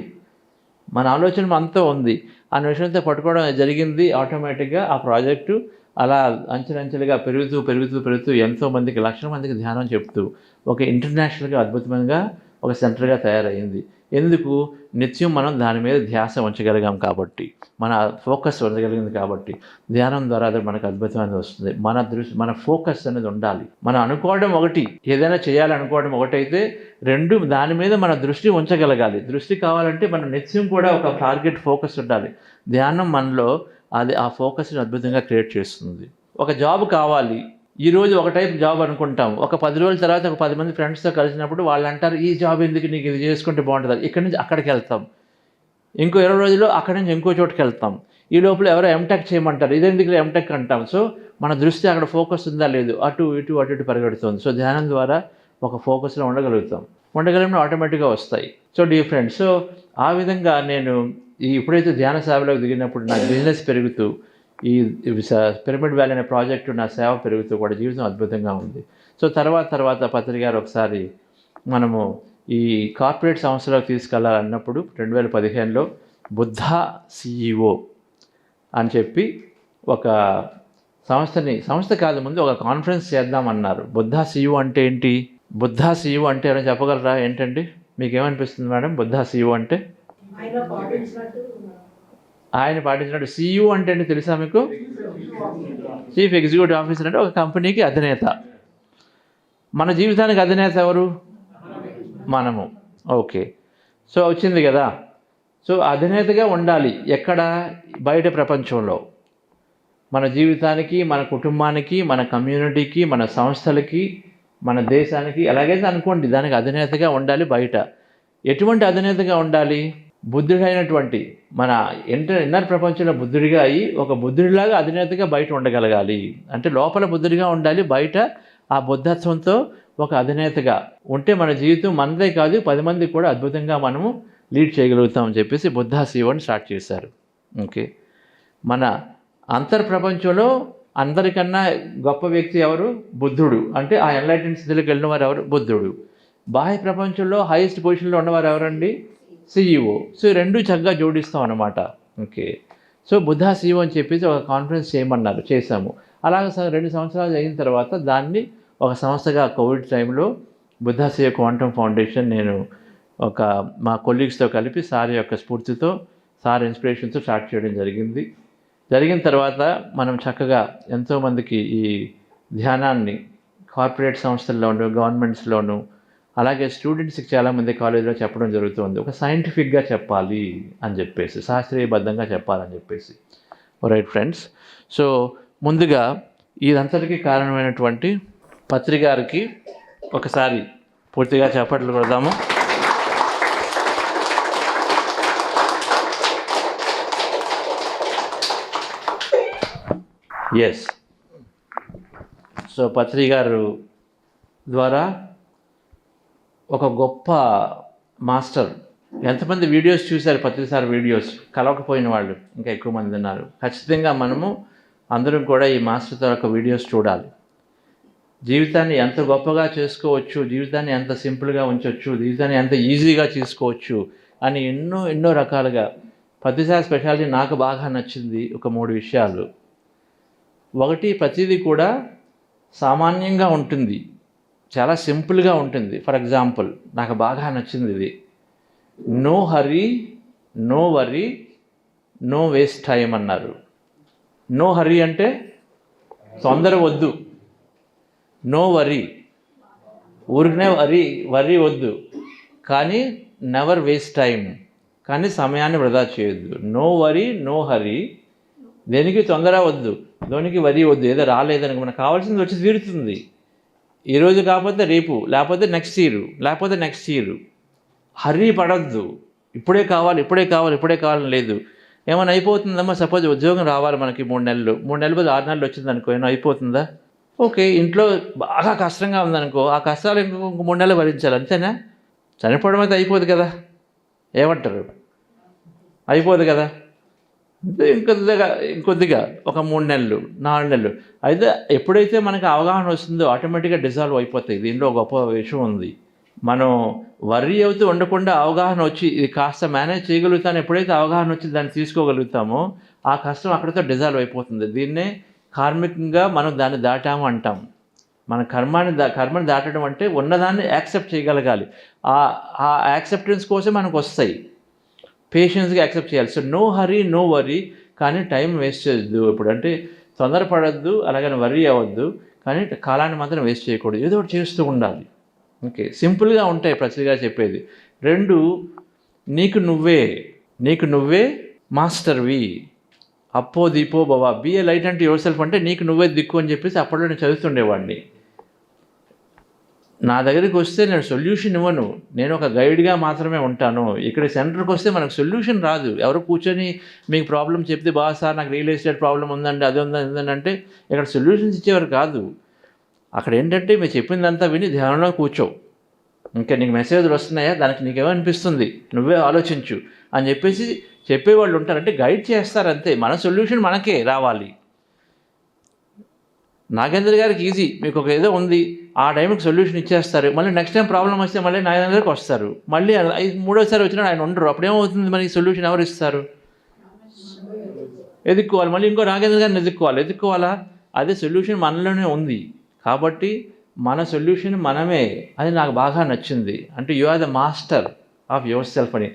మన ఆలోచన అంతా ఉంది అనే విషయంతో పట్టుకోవడం జరిగింది. ఆటోమేటిక్గా ఆ ప్రాజెక్టు అలా అంచెలంచెలుగా పెరుగుతూ ఎంతోమందికి, లక్షల మందికి ధ్యానం చెప్తూ ఒక ఇంటర్నేషనల్గా అద్భుతంగా ఒక సెంటర్గా తయారైంది. ఎందుకు? నిత్యం మనం దాని మీద ధ్యాస ఉంచగలిగాం కాబట్టి, మన ఫోకస్ ఉంచగలిగింది కాబట్టి ధ్యానం ద్వారా అది మనకు అద్భుతమైనది వస్తుంది. మన ఫోకస్ అనేది ఉండాలి. మనం అనుకోవడం ఒకటి, ఏదైనా చేయాలనుకోవడం ఒకటైతే రెండు దాని మీద మన దృష్టి ఉంచగలగాలి. దృష్టి కావాలంటే మనం నిత్యం కూడా ఒక టార్గెట్ ఫోకస్ ఉండాలి. ధ్యానం మనలో అది ఆ ఫోకస్ని అద్భుతంగా క్రియేట్ చేస్తుంది. ఒక జాబ్ కావాలి, ఈరోజు ఒక టైప్ జాబ్ అనుకుంటాం, ఒక 10 రోజుల తర్వాత ఒక 10 మంది ఫ్రెండ్స్తో కలిసినప్పుడు వాళ్ళు అంటారు ఈ జాబ్ ఎందుకు, నీకు ఇది చేసుకుంటే బాగుంటుంది. ఇక్కడి నుంచి అక్కడికి వెళ్తాం, ఇంకో 20 రోజుల్లో అక్కడి నుంచి ఇంకో చోటుకి వెళ్తాం. ఈ లోపల ఎవరో ఎంటెక్ చేయమంటారు, ఇదెందుకు ఎంటెక్ అంటాం. సో మన దృష్టి అక్కడ ఫోకస్ ఉందా లేదు, అటు ఇటు పరిగెడుతుంది. సో ధ్యానం ద్వారా ఒక ఫోకస్లో ఉండగలిగిన ఆటోమేటిక్గా వస్తాయి. So different. సో ఆ విధంగా నేను ఎప్పుడైతే ధ్యాన సేవలోకి దిగినప్పుడు నా బిజినెస్ పెరుగుతూ ఈ పిరమిడ్ వ్యాలీ అనే ప్రాజెక్టు నా సేవ పెరుగుతూ కూడా జీవితం అద్భుతంగా ఉంది. సో తర్వాత పత్రి గారు ఒకసారి మనము ఈ కార్పొరేట్ సంస్థలోకి తీసుకెళ్లాలన్నప్పుడు 2015లో బుద్ధా CEO అని చెప్పి ఒక సంస్థ కాదు ముందు ఒక కాన్ఫరెన్స్ చేద్దామన్నారు. బుద్ధా CEO అంటే ఏంటి? బుద్ధా CEO అంటే ఏమైనా చెప్పగలరా? ఏంటండి మీకేమనిపిస్తుంది మేడం బుద్ధా CEO అంటే? ఆయన పాటించినట్టు CEO అంటే ఏంటి తెలుసా మీకు? చీఫ్ ఎగ్జిక్యూటివ్ ఆఫీసర్ అంటే ఒక కంపెనీకి అధినేత. మన జీవితానికి అధినేత ఎవరు? మనము. ఓకే, సో వచ్చింది కదా. సో అధినేతగా ఉండాలి ఎక్కడ? బయట ప్రపంచంలో. మన జీవితానికి, మన కుటుంబానికి, మన కమ్యూనిటీకి, మన సంస్థలకి, మన దేశానికి ఎలాగైతే అనుకోండి, దానికి అధినేతగా ఉండాలి బయట. ఎటువంటి అధినేతగా ఉండాలి? బుద్ధుడైనటువంటి మన ఇన్నర్ ప్రపంచంలో బుద్ధుడిగా అయ్యి ఒక బుద్ధుడిలాగా అధినేతగా బయట ఉండగలగాలి. అంటే లోపల బుద్ధుడిగా ఉండాలి, బయట ఆ బుద్ధత్వంతో ఒక అధినేతగా ఉంటే మన జీవితం మనదే కాదు 10 మందికి కూడా అద్భుతంగా మనము లీడ్ చేయగలుగుతామని చెప్పేసి బుద్ధ CEO స్టార్ట్ చేశారు. ఓకే, మన అంతర్ప్రపంచంలో అందరికన్నా గొప్ప వ్యక్తి ఎవరు? బుద్ధుడు. అంటే ఆ ఎన్లైటెడ్ స్థితిలోకి వెళ్ళిన వారు ఎవరు? బుద్ధుడు. బాహ్య ప్రపంచంలో హైయెస్ట్ పొజిషన్లో ఉన్నవారు ఎవరండి? CEO. సో రెండు చక్కగా జోడిస్తాం అన్నమాట. ఓకే, సో బుద్ధ CEO అని చెప్పేసి ఒక కాన్ఫరెన్స్ చేయమన్నారు, చేశాము. అలాగే 2 సంవత్సరాలు అయిన తర్వాత దాన్ని ఒక సంస్థగా కోవిడ్ టైంలో బుద్ధ CEO క్వాంటమ్ ఫౌండేషన్ నేను మా కొలీగ్స్తో కలిపి సార్ యొక్క స్ఫూర్తితో, సార్ ఇన్స్పిరేషన్తో స్టార్ట్ చేయడం జరిగింది. జరిగిన తర్వాత మనం చక్కగా ఎంతోమందికి ఈ ధ్యానాన్ని కార్పొరేట్ సంస్థల్లోనూ, గవర్నమెంట్స్లోనూ, అలాగే స్టూడెంట్స్కి చాలామంది కాలేజీలో చెప్పడం జరుగుతుంది. ఒక సైంటిఫిక్గా చెప్పాలి అని చెప్పేసి, శాస్త్రీయబద్ధంగా చెప్పాలని చెప్పేసి. రైట్ ఫ్రెండ్స్, సో ముందుగా ఇదంతటికీ కారణమైనటువంటి పత్రి గారికి ఒకసారి పూర్తిగా చప్పట్లు కొడదాము. ఎస్, సో పత్రి గారు ద్వారా ఒక గొప్ప మాస్టర్. ఎంతమంది వీడియోస్ చూశారు పత్రి సార్ వీడియోస్? కలవకపోయిన వాళ్ళు ఇంకా ఎక్కువ మంది ఉన్నారు. ఖచ్చితంగా మనము అందరం కూడా ఈ మాస్టర్ యొక్క వీడియోస్ చూడాలి. జీవితాన్ని ఎంత గొప్పగా చేసుకోవచ్చు, జీవితాన్ని ఎంత సింపుల్గా ఉంచవచ్చు, జీవితాన్ని ఎంత ఈజీగా చేసుకోవచ్చు అని ఎన్నో రకాలుగా. పత్రి సార్ స్పెషాలిటీ నాకు బాగా నచ్చింది ఒక 3 విషయాలు. ఒకటి, ప్రతిదీ కూడా సామాన్యంగా ఉంటుంది, చాలా సింపుల్గా ఉంటుంది. ఫర్ ఎగ్జాంపుల్ నాకు బాగా నచ్చింది ఇది, no hurry, no worry, no waste time అన్నారు. నో హరీ అంటే తొందర వద్దు, నో వరీ ఊరికనే వరీ వద్దు, కానీ నెవర్ వేస్ట్ టైం, కానీ సమయాన్ని వృధా చేయొద్దు. నో వరీ, నో హరీ, దేనికి తొందర వద్దు, దేనికి వరీ వద్దు. ఏదో రాలేదని మనకు కావాల్సింది వచ్చి తీరుతుంది. ఈరోజు కాకపోతే రేపు, లేకపోతే నెక్స్ట్ ఇయర్. హరీ పడద్దు. ఇప్పుడే కావాలని లేదు. ఏమైనా అయిపోతుందమ్మా, సపోజ్ ఉద్యోగం రావాలి మనకి 3 నెలలు, 3 నెలలు 6 నెలలు వచ్చింది అనుకో, ఏమైనా అయిపోతుందా? ఓకే, ఇంట్లో బాగా కష్టంగా ఉందనుకో, ఆ కష్టాలు ఇంకొక 3 నెలలు భరించాలి, అంతేనా? చనిపోవడం అయితే అయిపోదు కదా, ఏమంటారు? అయిపోదు కదా. ఇంకొద్దిగా ఒక 3 నెలలు 4 నెలలు అయితే ఎప్పుడైతే మనకు అవగాహన వస్తుందో ఆటోమేటిక్గా డిజాల్వ్ అయిపోతాయి. దీనిలో గొప్ప విషయం ఉంది. మనం వర్రీ అవుతూ ఉండకుండా అవగాహన వచ్చి ఇది కాస్త మేనేజ్ చేయగలుగుతాను, ఎప్పుడైతే అవగాహన వచ్చి దాన్ని తీసుకోగలుగుతామో ఆ కష్టం అక్కడితో డిజాల్వ్ అయిపోతుంది. దీన్నే కార్మికంగా మనం దాన్ని దాటాము అంటాం. మన కర్మని దాటడం అంటే ఉన్నదాన్ని యాక్సెప్ట్ చేయగలగాలి. ఆ యాక్సెప్టెన్స్ కోసం మనకు వస్తాయి, పేషెన్స్గా యాక్సెప్ట్ చేయాలి. So no hurry, no worry, కానీ టైం వేస్ట్ చేయొద్దు. ఇప్పుడు అంటే తొందరపడద్దు, అలాగని వరీ అవ్వద్దు, కానీ కాలాన్ని మాత్రం వేస్ట్ చేయకూడదు, ఏదో ఒకటి చేస్తూ ఉండాలి. ఓకే, సింపుల్గా ఉంటాయి ప్రతిగా చెప్పేది. 2, నీకు నువ్వే మాస్టర్వి, అప్పో దీపో బాబా, బీ ఏ లైట్ అంటే యువర్ సెల్ఫ్ అంటే నీకు నువ్వే దిక్కు అని చెప్పేసి అప్పట్లో నేను చదువుతుండేవాడిని. నా దగ్గరికి వస్తే నేను సొల్యూషన్ ఇవ్వను, నేను ఒక గైడ్గా మాత్రమే ఉంటాను. ఇక్కడ సెంటర్కి వస్తే మనకు సొల్యూషన్ రాదు. ఎవరు కూర్చొని మీకు ప్రాబ్లం చెప్తే, బాగా సార్ నాకు రియల్ ఎస్టేట్ ప్రాబ్లం ఉందండి, అది ఉందని అంటే ఇక్కడ సొల్యూషన్స్ ఇచ్చేవారు కాదు. అక్కడ ఏంటంటే మీరు చెప్పిందంతా విని ధ్యానంలో కూర్చో, ఇంకా నీకు మెసేజ్లు వస్తున్నాయా, దానికి నీకేమనిపిస్తుంది నువ్వే ఆలోచించు అని చెప్పేసి చెప్పేవాళ్ళు ఉంటారు. అంటే గైడ్ చేస్తారు అంతే. మన సొల్యూషన్ మనకే రావాలి. నాగేంద్ర గారికి ఈజీ, మీకు ఒక ఏదో ఉంది, ఆ టైంకి సొల్యూషన్ ఇచ్చేస్తారు. మళ్ళీ నెక్స్ట్ టైం ప్రాబ్లం వస్తే మళ్ళీ నాగేంద్ర గారికి వస్తారు. మళ్ళీ 3వసారి వచ్చినా ఆయన ఉండరు. అప్పుడేమవుతుంది, మనకి సొల్యూషన్ ఎవరు ఇస్తారు? ఎదుక్కోవాలి, మళ్ళీ ఇంకో నాగేంద్ర గారిని ఎదుక్కోవాలా? అదే సొల్యూషన్ మనలోనే ఉంది. కాబట్టి మన సొల్యూషన్ మనమే. అది నాకు బాగా నచ్చింది. అంటే you are the master of yourself అని.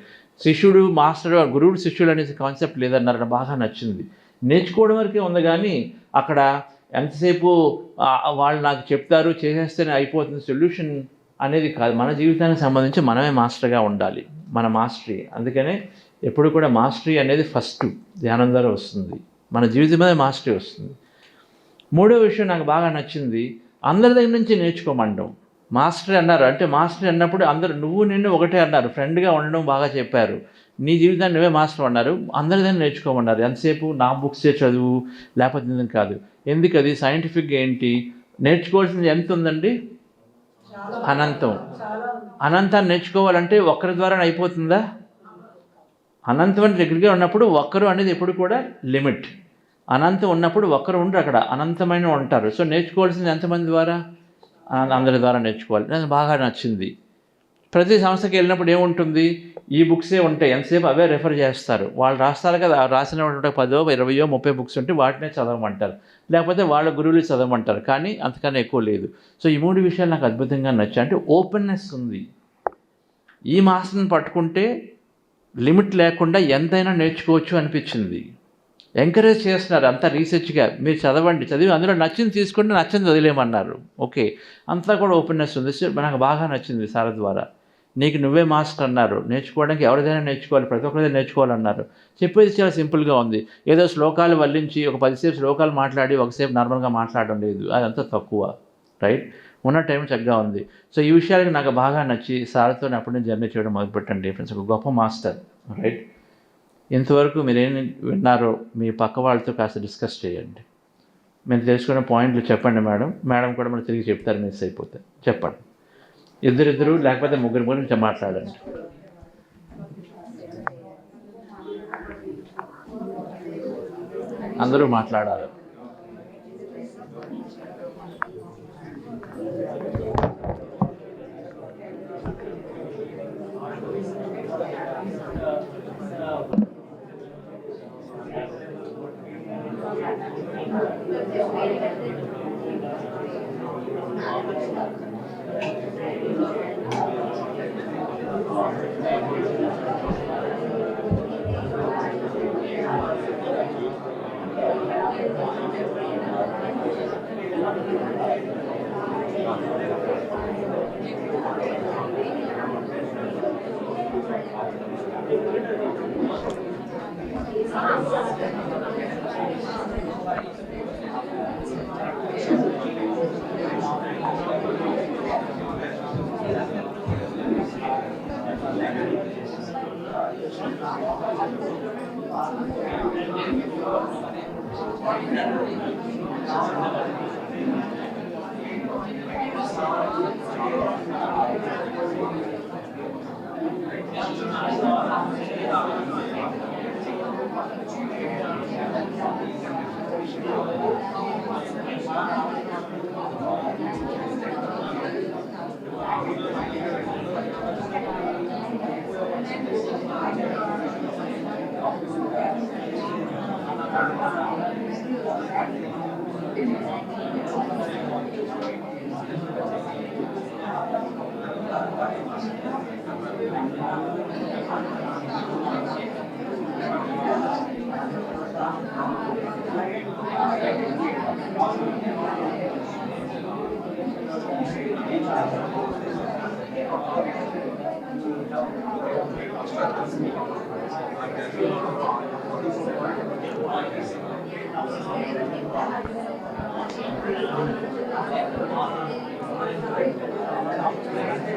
శిష్యుడు మాస్టర్, గురువుడు శిష్యుడు అనే కాన్సెప్ట్ లేదన్నారు. నాకు బాగా నచ్చింది. నేర్చుకోవడం వరకే ఉంది, కానీ అక్కడ ఎంతసేపు వాళ్ళు నాకు చెప్తారు చేసేస్తేనే అయిపోతుంది సొల్యూషన్ అనేది కాదు. మన జీవితానికి సంబంధించి మనమే మాస్టర్గా ఉండాలి, మన మాస్టరీ. అందుకనే ఎప్పుడు కూడా మాస్టరీ అనేది ఫస్ట్ ధ్యానం ద్వారా వస్తుంది, మన జీవితం మీద మాస్టరీ వస్తుంది. మూడో విషయం నాకు బాగా నచ్చింది, అందరి దగ్గర నుంచి నేర్చుకోమండం. మాస్టరీ అన్నారు అంటే మాస్టరీ అన్నప్పుడు అందరూ నువ్వు నిన్ను ఒకటే అన్నారు, ఫ్రెండ్గా ఉండడం బాగా చెప్పారు. నీ జీవితాన్ని నువ్వే మాస్టర్ అన్నారు, అందరి దగ్గర నేర్చుకోమన్నారు. ఎంతసేపు నా బుక్సే చదువు లేకపోతే ఎందుకు కాదు. ఎందుకు అది సైంటిఫిక్గా ఏంటి, నేర్చుకోవాల్సింది ఎంత ఉందండి? అనంతం. అనంతాన్ని నేర్చుకోవాలంటే ఒక్కరి ద్వారా అయిపోతుందా? అనంతం దగ్గరగా ఉన్నప్పుడు ఒక్కరు అనేది ఎప్పుడు కూడా లిమిట్. అనంతం ఉన్నప్పుడు ఒక్కరు ఉండరు, అక్కడ అనంతమైన ఉంటారు. సో నేర్చుకోవాల్సింది ఎంతమంది ద్వారా? అందరి ద్వారా నేర్చుకోవాలి. నాకు బాగా నచ్చింది. ప్రతి సంస్థకి వెళ్ళినప్పుడు ఏముంటుంది, ఈ బుక్సే ఉంటాయి, ఎంతసేపు అవే రెఫర్ చేస్తారు. వాళ్ళు రాస్తారు కదా, రాసినటువంటి 10, 20, 30 బుక్స్ ఉంటే వాటినే చదవమంటారు, లేకపోతే వాళ్ళ గురువులు చదవమంటారు, కానీ అంతకన్నా ఎక్కువ లేదు. సో ఈ 3 విషయాలు నాకు అద్భుతంగా నచ్చాయి. అంటే ఓపెన్నెస్ ఉంది. ఈ మాస్టర్ని పట్టుకుంటే లిమిట్ లేకుండా ఎంతైనా నేర్చుకోవచ్చు అనిపించింది. ఎంకరేజ్ చేస్తున్నారు అంతా రీసెర్చ్గా, మీరు చదవండి, చదివి అందులో నచ్చింది తీసుకుంటే నచ్చింది వదిలేయమన్నారు. ఓకే, అంతా కూడా ఓపెన్నెస్ ఉంది. నాకు బాగా నచ్చింది సార్ ద్వారా. నీకు నువ్వే మాస్టర్ అన్నారు, నేర్చుకోవడానికి ఎవరిదైనా నేర్చుకోవాలి, ప్రతి ఒక్కరిదైనా నేర్చుకోవాలన్నారు. చెప్పేది చాలా సింపుల్గా ఉంది. ఏదో శ్లోకాలు వల్లించి ఒక 10 సేపు శ్లోకాలు మాట్లాడి ఒకసేపు నార్మల్గా మాట్లాడడం లేదు, అదంతా తక్కువ. రైట్, ఉన్న టైం చక్కగా ఉంది. సో ఈ విషయాలకి నాకు బాగా నచ్చి సార్తో అప్పటి నుంచి జర్నీ చేయడం మొదలుపెట్టండి ఫ్రెండ్స్. ఒక గొప్ప మాస్టర్. రైట్, ఇంతవరకు మీరేం విన్నారో మీ పక్క వాళ్ళతో కాస్త డిస్కస్ చేయండి. మీరు తెలుసుకున్న పాయింట్లు చెప్పండి మేడం. మేడం కూడా మనం తిరిగి చెప్తారు మిస్ అయిపోతే. చెప్పండి, ఇద్దరిద్దరు లేకపోతే ముగ్గురు గురించి మాట్లాడండి. అందరూ మాట్లాడాలి.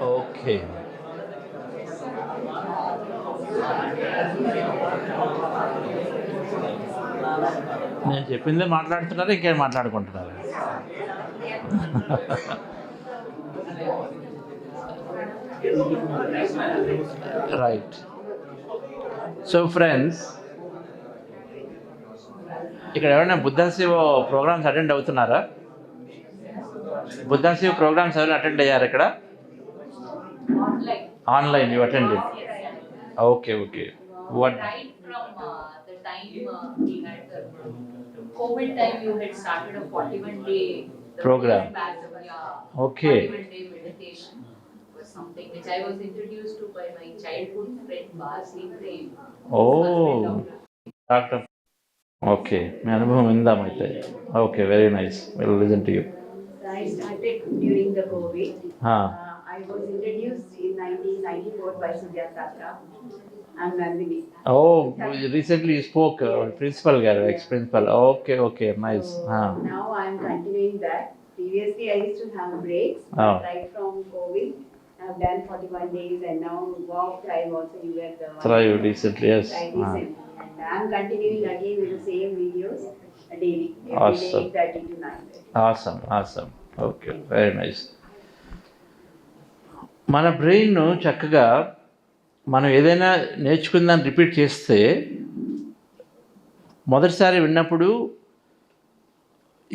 ఓకే, నేను చెప్పిందే మాట్లాడుతున్నారా, ఇంకేం మాట్లాడుకుంటున్నారా? రైట్. సో ఫ్రెండ్స్, ఇక్కడ ఎవరైనా బుద్ధాశివ ప్రోగ్రామ్స్ అటెండ్ అవుతున్నారా? బుద్ధాశివ ప్రోగ్రామ్స్ ఎవరైనా అటెండ్ అయ్యారు ఇక్కడ? Online you attended? Okay okay. What? Right from the time we had the COVID time, you had started a 41-day Program. Yeah, Okay. 41-day meditation. It was something which I was introduced to by my childhood friend Basi Prem. Oh, doctor okay, మీ అనుభవం విందాం అయితే. Okay, very nice, will listen to you. I started during the COVID. I was introduced in 1994 by Sudyata. I'm Nandini. Oh, recently you spoke, principal garu, ex-principal. Okay, okay, nice. Now I'm continuing that. Previously I used to have breaks, right from COVID. I've done 41 days and now walk thrive also you were the one. Thrive recently, yes. And I'm continuing again with the same videos daily. Awesome. Every day 30 to 9. Awesome. Okay, very nice. మన brain చక్కగా మనం ఏదైనా నేర్చుకుందాన్ని repeat చేస్తే మొదటిసారి విన్నప్పుడు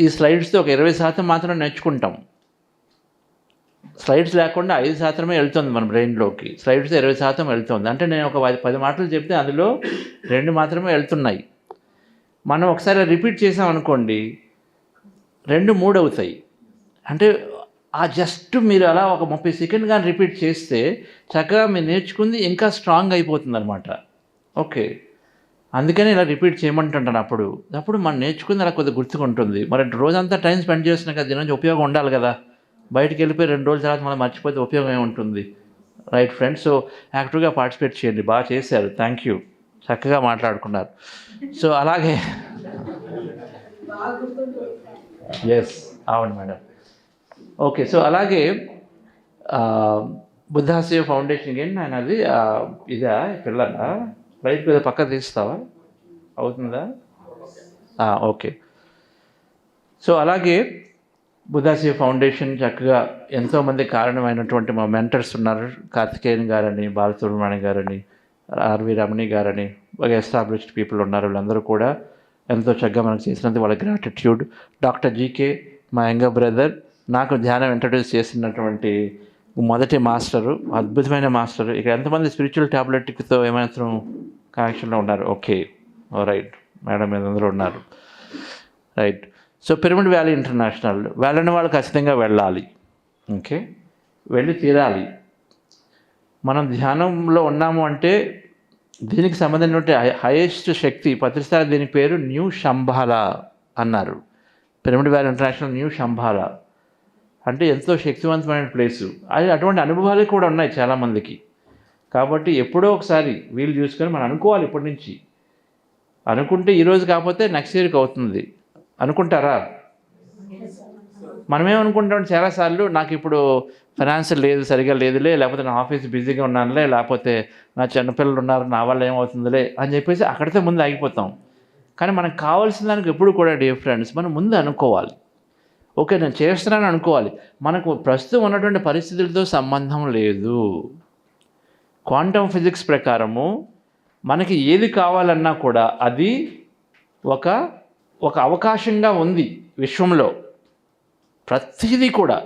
ఈ స్లైడ్స్తో ఒక 20% మాత్రం నేర్చుకుంటాం. స్లైడ్స్ లేకుండా 5% వెళ్తుంది మన బ్రెయిన్లోకి. స్లైడ్స్ 20% వెళ్తుంది. అంటే నేను ఒక 10 మాటలు చెప్తే అందులో 2 మాత్రమే వెళ్తున్నాయి. మనం ఒకసారి రిపీట్ చేసామనుకోండి 2, 3 అవుతాయి. అంటే ఆ జస్ట్ మీరు అలా ఒక 30 సెకండ్ కానీ రిపీట్ చేస్తే చక్కగా మీరు నేర్చుకుంది ఇంకా స్ట్రాంగ్ అయిపోతుంది అనమాట. ఓకే, అందుకని ఇలా రిపీట్ చేయమంటుంటాను. అప్పుడు మనం నేర్చుకుంది అలా కొద్దిగా గుర్తుకుంటుంది. మరి రోజంతా టైం స్పెండ్ చేస్తున్నా కదా, దీని నుంచి ఉపయోగం ఉండాలి కదా. బయటికి వెళ్ళిపోయి 2 రోజుల తర్వాత మనం మర్చిపోతే ఉపయోగం ఏముంటుంది, రైట్ ఫ్రెండ్స్? సో యాక్టివ్గా పార్టిసిపేట్ చేయండి. బాగా చేశారు, థ్యాంక్ యూ, చక్కగా మాట్లాడుకున్నారు. సో అలాగే ఎస్, అవును మేడం. ఓకే, సో అలాగే బుద్ధాశయ ఫౌండేషన్ ఏంటి ఆయన, అది ఇదా పిల్లల రైట్ మీద పక్క తీస్తావా, అవుతుందా? ఓకే. సో అలాగే బుద్ధాశయ ఫౌండేషన్ చక్కగా ఎంతోమంది కారణమైనటువంటి మా మెంటర్స్ ఉన్నారు. కార్తికేయన్ గారని, బాలసుబ్రహ్మణ్యం గారని, ఆర్వి రమణి గారని, ఒక ఎస్టాబ్లిష్డ్ పీపుల్ ఉన్నారు. వీళ్ళందరూ కూడా ఎంతో చక్కగా మనకు చేసినందుకు వాళ్ళ గ్రాటిట్యూడ్. డాక్టర్ జీకే, మా యంగర్ బ్రదర్, నాకు ధ్యానం ఇంట్రడ్యూస్ చేసినటువంటి మొదటి మాస్టరు, అద్భుతమైన మాస్టరు. ఇక్కడ ఎంతమంది స్పిరిచువల్ టాబ్లెట్తో ఏమాత్రం కనెక్షన్లో ఉన్నారు? ఓకే, రైట్ మేడం, అందరూ ఉన్నారు, right. So pyramid valley international వెళ్ళని వాళ్ళు ఖచ్చితంగా వెళ్ళాలి. ఓకే, వెళ్ళి తీరాలి. మనం ధ్యానంలో ఉన్నాము అంటే దీనికి సంబంధించిన హైయెస్ట్ శక్తి ప్రతిసారి దీని పేరు న్యూ శంబాల అన్నారు. Pyramid valley international new Shambala అంటే ఎంతో శక్తివంతమైన ప్లేసు. అది అటువంటి అనుభవాలు కూడా ఉన్నాయి చాలామందికి. కాబట్టి ఎప్పుడో ఒకసారి వీలు చూసుకొని మనం అనుకోవాలి. ఇప్పటి నుంచి అనుకుంటే ఈరోజు కాకపోతే నెక్స్ట్ ఇయర్కి అవుతుంది. అనుకుంటారా? మనమేమనుకుంటాం చాలాసార్లు, నాకు ఇప్పుడు ఫైనాన్స్ లేదు, సరిగా లేదులే, లేకపోతే నా ఆఫీస్ బిజీగా ఉన్నానులే, లేకపోతే నా చిన్నపిల్లలు ఉన్నారు, నా వల్ల ఏమవుతుందిలే అని చెప్పేసి అక్కడితో ముందు ఆగిపోతాం. కానీ మనకు కావాల్సిన దానికి ఎప్పుడు కూడా డియర్ ఫ్రెండ్స్ మనం ముందు అనుకోవాలి. ఓకే, నేను చేస్తున్నాను అనుకోవాలి. మనకు ప్రస్తుతం ఉన్నటువంటి పరిస్థితులతో సంబంధం లేదు. క్వాంటమ్ ఫిజిక్స్ ప్రకారము మనకి ఏది కావాలన్నా కూడా అది ఒక అవకాశంగా ఉంది విశ్వంలో. ప్రతిదీ కూడా,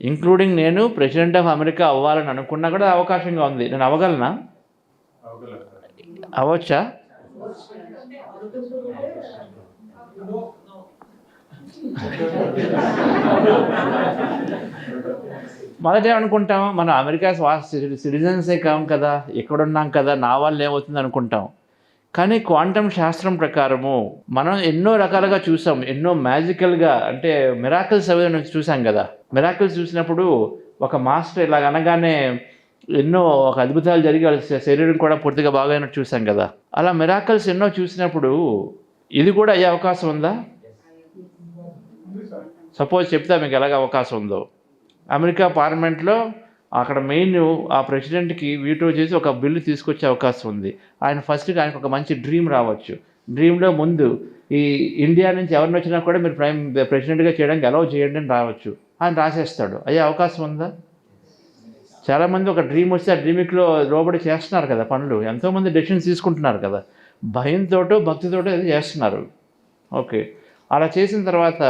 ఇంక్లూడింగ్ నేను ప్రెసిడెంట్ ఆఫ్ అమెరికా అవ్వాలని అనుకున్నా కూడా అవకాశంగా ఉంది. నేను అవ్వగలనా? అవ్వచ్చా? మొదట ఏమనుకుంటాం, మనం అమెరికా సిటిజన్సే కాం కదా, ఎక్కడున్నాం కదా, నా వల్ల ఏమవుతుంది అనుకుంటాం. కానీ క్వాంటమ్ శాస్త్రం ప్రకారము మనం ఎన్నో రకాలుగా చూసాం. ఎన్నో మ్యాజికల్గా అంటే మిరాకిల్స్ అవి చూసాం కదా. మిరాకిల్స్ చూసినప్పుడు ఒక మాస్టర్ ఇలాగ అనగానే ఎన్నో ఒక అద్భుతాలు జరిగి వాళ్ళ శరీరం కూడా పూర్తిగా బాగైనట్టు చూసాం కదా. అలా మిరాకిల్స్ ఎన్నో చూసినప్పుడు ఇది కూడా అయ్యే అవకాశం ఉందా? సపోజ్ చెప్తా మీకు ఎలాగ అవకాశం ఉందో. అమెరికా పార్లమెంట్లో అక్కడ మెయిన్ ఆ ప్రెసిడెంట్కి వీటో చేసి ఒక బిల్లు తీసుకొచ్చే అవకాశం ఉంది. ఆయన ఫస్ట్గా ఆయనకు ఒక మంచి డ్రీమ్ రావచ్చు. డ్రీమ్లో ముందు ఈ ఇండియా నుంచి ఎవరిని వచ్చినా కూడా మీరు ప్రెసిడెంట్గా చేయడానికి అలౌ చేయండి అని రావచ్చు. ఆయన రాసేస్తాడు. అయ్యే అవకాశం ఉందా? చాలామంది ఒక డ్రీమ్ వస్తే ఆ డ్రీమ్లో లోబడి చేస్తున్నారు కదా పనులు. ఎంతోమంది డెసిషన్స్ తీసుకుంటున్నారు కదా, భయంతోటో భక్తితోటో అది చేస్తున్నారు. ఓకే, అలా చేసిన తర్వాత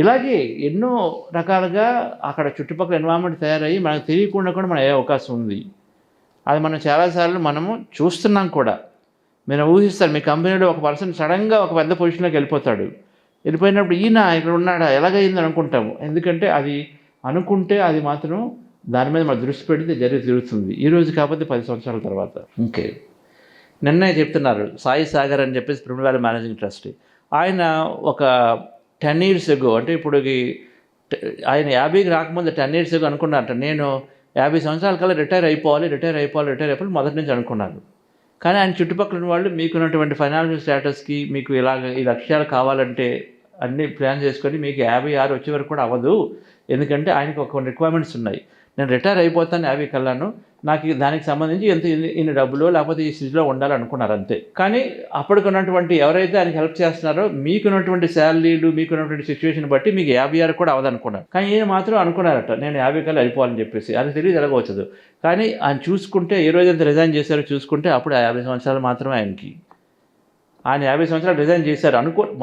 ఇలాగే ఎన్నో రకాలుగా అక్కడ చుట్టుపక్కల ఎన్వైరన్మెంట్ తయారయ్యి మనకు తెలియకుండా కూడా మన అయ్యే అవకాశం ఉంది. అది మనం చాలాసార్లు మనము చూస్తున్నాం కూడా. మీరు ఊహిస్తారు, మీ కంపెనీలో ఒక పర్సన్ సడన్గా ఒక పెద్ద పొజిషన్లోకి వెళ్ళిపోతాడు. వెళ్ళిపోయినప్పుడు ఈయన ఇక్కడ ఉన్నాడా, ఎలాగైంది అనుకుంటాము. ఎందుకంటే అది అనుకుంటే అది మాత్రం దాని మీద మనం దృష్టి పెడితే జరుగుతుంది. ఈరోజు కాకపోతే 10 సంవత్సరాల తర్వాత. ఓకే, నిన్నే చెప్తున్నారు సాయి సాగర్ అని చెప్పేసి ప్రిమిల్ వ్యాలీ మేనేజింగ్ ట్రస్టీ. ఆయన ఒక 10 years ago, అంటే ఇప్పుడు ఆయన 50కి రాకముందు 10 years ago అనుకున్నారట, నేను 50 సంవత్సరాల కల్లా రిటైర్ అయిపోవాలి మొదటి నుంచి అనుకున్నాను. కానీ ఆయన చుట్టుపక్కల ఉన్న వాళ్ళు మీకున్నటువంటి ఫైనాన్షియల్ స్టేటస్కి మీకు ఇలాగ ఈ లక్ష్యాలు కావాలంటే అన్నీ ప్లాన్ చేసుకొని మీకు 56 వచ్చే వరకు కూడా అవ్వదు. ఎందుకంటే ఆయనకు ఒక రిక్వైర్మెంట్స్ ఉన్నాయి. నేను రిటైర్ అయిపోతాను 50 కల్లాను, నాకు దానికి సంబంధించి ఇన్ని డబ్బులు లేకపోతే ఈ స్థితిలో ఉండాలనుకున్నారు అంతే. కానీ అప్పటికున్నటువంటి ఎవరైతే ఆయనకి హెల్ప్ చేస్తున్నారో మీకున్నటువంటి శాలరీలు మీకున్నటువంటి సిచ్యువేషన్ బట్టి మీకు 56 కూడా అవ్వదనుకున్నారు. కానీ ఈయన మాత్రం అనుకున్నారట నేను 50 కల్లా అయిపోవాలని చెప్పేసి. అది తెలియదు ఎలాగవచ్చదు. కానీ ఆయన చూసుకుంటే ఏ రోజైతే రిజైన్ చేశారో చూసుకుంటే అప్పుడు 50 సంవత్సరాలు మాత్రమే ఆయనకి. ఆయన 50 సంవత్సరాలు రిజైన్ చేశారు.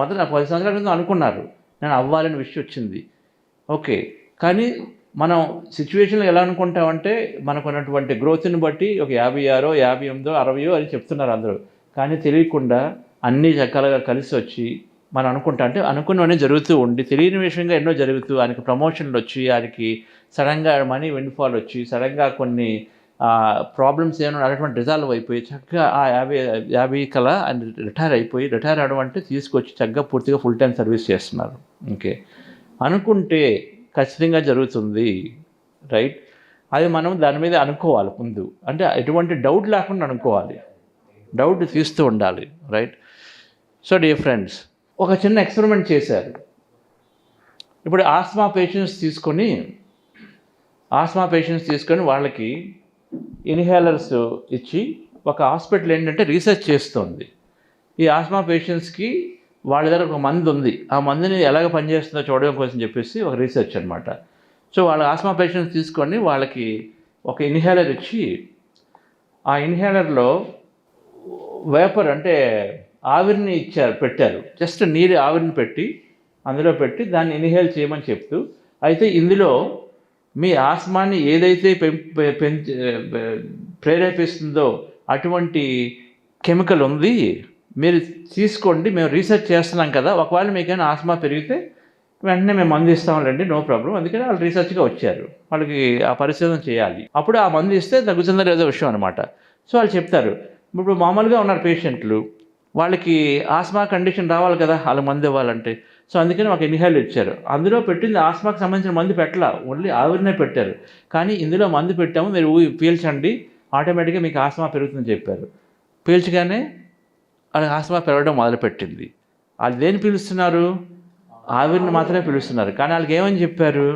మొదట 10 సంవత్సరాల క్రితం అనుకున్నారు నేను అవ్వాలని విషయం వచ్చింది. ఓకే, కానీ మనం సిచ్యువేషన్లో ఎలా అనుకుంటామంటే మనకున్నటువంటి గ్రోత్ని బట్టి ఒక 56, 58, 60 అని చెప్తున్నారు అందరూ. కానీ తెలియకుండా అన్నీ రకాలుగా కలిసి వచ్చి మనం అనుకుంటా అంటే అనుకున్నవన్నీ జరుగుతూ ఉండి తెలియని విషయంగా ఎన్నో జరుగుతూ ఆయనకి ప్రమోషన్లు వచ్చి ఆయనకి సడన్గా మనీ విండ్ఫాల్ వచ్చి సడన్గా కొన్ని ప్రాబ్లమ్స్ ఏమైనా అటువంటి రిజాల్వ్ అయిపోయి చక్కగా ఆ 50 కల్లా ఆయన రిటైర్ అవడం అంటే తీసుకొచ్చి చక్కగా పూర్తిగా ఫుల్ టైం సర్వీస్ చేస్తున్నారు. ఓకే, అనుకుంటే ఖచ్చితంగా జరుగుతుంది, రైట్? అది మనం దాని మీద అనుకోవాలి ముందు, అంటే ఎటువంటి డౌట్ లేకుండా అనుకోవాలి, డౌట్ తీస్తూ ఉండాలి, రైట్? సో డియర్ ఫ్రెండ్స్, ఒక చిన్న ఎక్స్పెరిమెంట్ చేశారు. ఇప్పుడు ఆస్మా పేషెంట్స్ తీసుకొని వాళ్ళకి ఇన్హేలర్స్ ఇచ్చి ఒక హాస్పిటల్ ఏంటంటే రీసెర్చ్ చేస్తుంది. ఈ ఆస్మా పేషెంట్స్కి వాళ్ళ దగ్గర ఒక మందు ఉంది, ఆ మందుని ఎలాగ పనిచేస్తుందో చూడడం కోసం చెప్పేసి ఒక రీసెర్చ్ అనమాట. సో వాళ్ళ ఆస్మా పేషెంట్స్ తీసుకొని వాళ్ళకి ఒక ఇన్హేలర్ ఇచ్చి ఆ ఇన్హేలర్లో వేపర్ అంటే ఆవిరిని పెట్టారు. జస్ట్ నీరు ఆవిరిని పెట్టి అందులో పెట్టి దాన్ని ఇన్హేల్ చేయమని చెప్తూ, అయితే ఇందులో మీ ఆస్మాని ఏదైతే ప్రేరేపిస్తుందో అటువంటి కెమికల్ ఉంది, మీరు తీసుకోండి, మేము రీసెర్చ్ చేస్తున్నాం కదా, ఒకవేళ మీకైనా ఆస్మా పెరిగితే వెంటనే మేము మందు ఇస్తామండి, నో ప్రాబ్లం. అందుకని వాళ్ళు రీసెర్చ్గా వచ్చారు, వాళ్ళకి ఆ పరిశోధన చేయాలి, అప్పుడు ఆ మందు ఇస్తే తగ్గుతుందో లేదో విషయం అనమాట. సో వాళ్ళు చెప్తారు, ఇప్పుడు మామూలుగా ఉన్నారు పేషెంట్లు, వాళ్ళకి ఆస్మా కండిషన్ రావాలి కదా వాళ్ళ మందు ఇవ్వాలంటే, సో అందుకని మాకు ఇన్హేల్ ఇచ్చారు. అందులో పెట్టింది ఆస్మాకి సంబంధించిన మందు పెట్టలా, ఓన్లీ ఆవిరినే పెట్టారు. కానీ ఇందులో మందు పెట్టాము, మీరు పీల్చండి, ఆటోమేటిక్గా మీకు ఆస్మా పెరుగుతుందని చెప్పారు. పీల్చగానే వాళ్ళకి ఆస్మా పెరగడం మొదలుపెట్టింది. వాళ్ళు దేన్ని పిలుస్తున్నారు? ఆవిరిని మాత్రమే పిలుస్తున్నారు. కానీ వాళ్ళకి ఏమని చెప్పారు?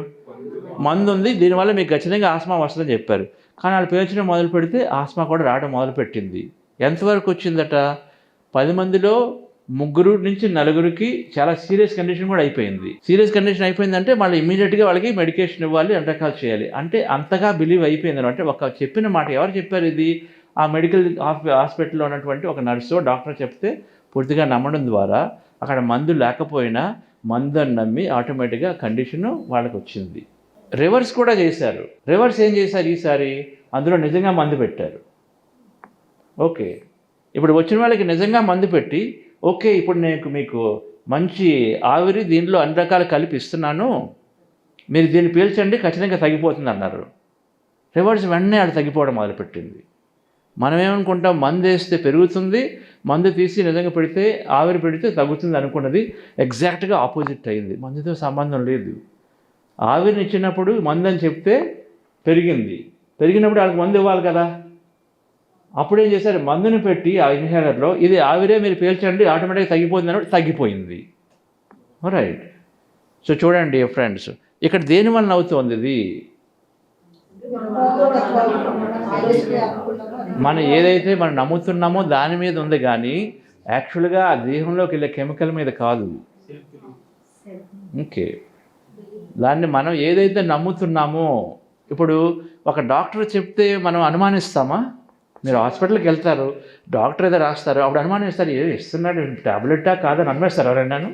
మందు ఉంది, దీనివల్ల మీకు ఖచ్చితంగా ఆస్మా వస్తుందని చెప్పారు. కానీ వాళ్ళు పీల్చడం మొదలు పెడితే ఆస్మా కూడా రావడం మొదలుపెట్టింది. ఎంతవరకు వచ్చిందట? 10 మందిలో 3 నుంచి 4కి చాలా సీరియస్ కండిషన్ కూడా అయిపోయింది. సీరియస్ కండిషన్ అయిపోయిందంటే మళ్ళీ ఇమీడియట్గా వాళ్ళకి మెడికేషన్ ఇవ్వాలి, అన్ని రకాలు చేయాలి. అంటే అంతగా బిలీవ్ అయిపోయింది. అంటే ఒక చెప్పిన మాట ఎవరు చెప్పారు? ఇది ఆ మెడికల్ హాస్పిటల్లో ఉన్నటువంటి ఒక నర్సో డాక్టర్ చెప్తే పూర్తిగా నమ్మడం ద్వారా అక్కడ మందు లేకపోయినా మందు అని నమ్మి ఆటోమేటిక్గా కండిషను వాళ్ళకి వచ్చింది. రివర్స్ కూడా చేశారు. రివర్స్ ఏం చేశారు ఈసారి? అందులో నిజంగా మందు పెట్టారు. ఓకే, ఇప్పుడు వచ్చిన వాళ్ళకి నిజంగా మందు పెట్టి, ఓకే ఇప్పుడు నేను మీకు మంచి ఆవిరి దీనిలో అన్ని రకాలు కలిపి ఇస్తున్నాను, మీరు దీన్ని పీల్చండి, ఖచ్చితంగా తగ్గిపోతుంది అన్నారు. రివర్స్ వెంటనే అది తగ్గిపోవడం మొదలుపెట్టింది. మనం ఏమనుకుంటాం? మందు వేస్తే పెరుగుతుంది, మందు తీసి నిజంగా పెడితే ఆవిరి పెడితే తగ్గుతుంది అనుకున్నది ఎగ్జాక్ట్గా ఆపోజిట్ అయింది. మందుతో సంబంధం లేదు. ఆవిరిని ఇచ్చినప్పుడు మందు అని చెప్తే పెరిగినప్పుడు వాళ్ళకి మందు ఇవ్వాలి కదా. అప్పుడేం చేశారు? మందుని పెట్టి ఆ ఇన్హేలర్లో ఇది ఆవిరే, మీరు పీల్చండి, ఆటోమేటిక్గా తగ్గిపోతుంది అన్నప్పుడు తగ్గిపోయింది. రైట్. సో చూడండి ఫ్రెండ్స్, ఇక్కడ దేనివల్ల అవుతుంది ఇది? మనం ఏదైతే మనం నమ్ముతున్నామో దాని మీద ఉంది, కానీ యాక్చువల్గా ఆ దేహంలోకి వెళ్ళే కెమికల్ మీద కాదు. ఓకే, దాన్ని మనం ఏదైతే నమ్ముతున్నామో, ఇప్పుడు ఒక డాక్టర్ చెప్తే మనం అనుమానిస్తామా? మీరు హాస్పిటల్కి వెళ్తారు, డాక్టర్ ఏదో రాస్తారు, అప్పుడు అనుమానిస్తారు, ఏదో ఇస్తున్నాడు ట్యాబ్లెట్టా కాదని అనుమానిస్తారు. ఎవరైనాను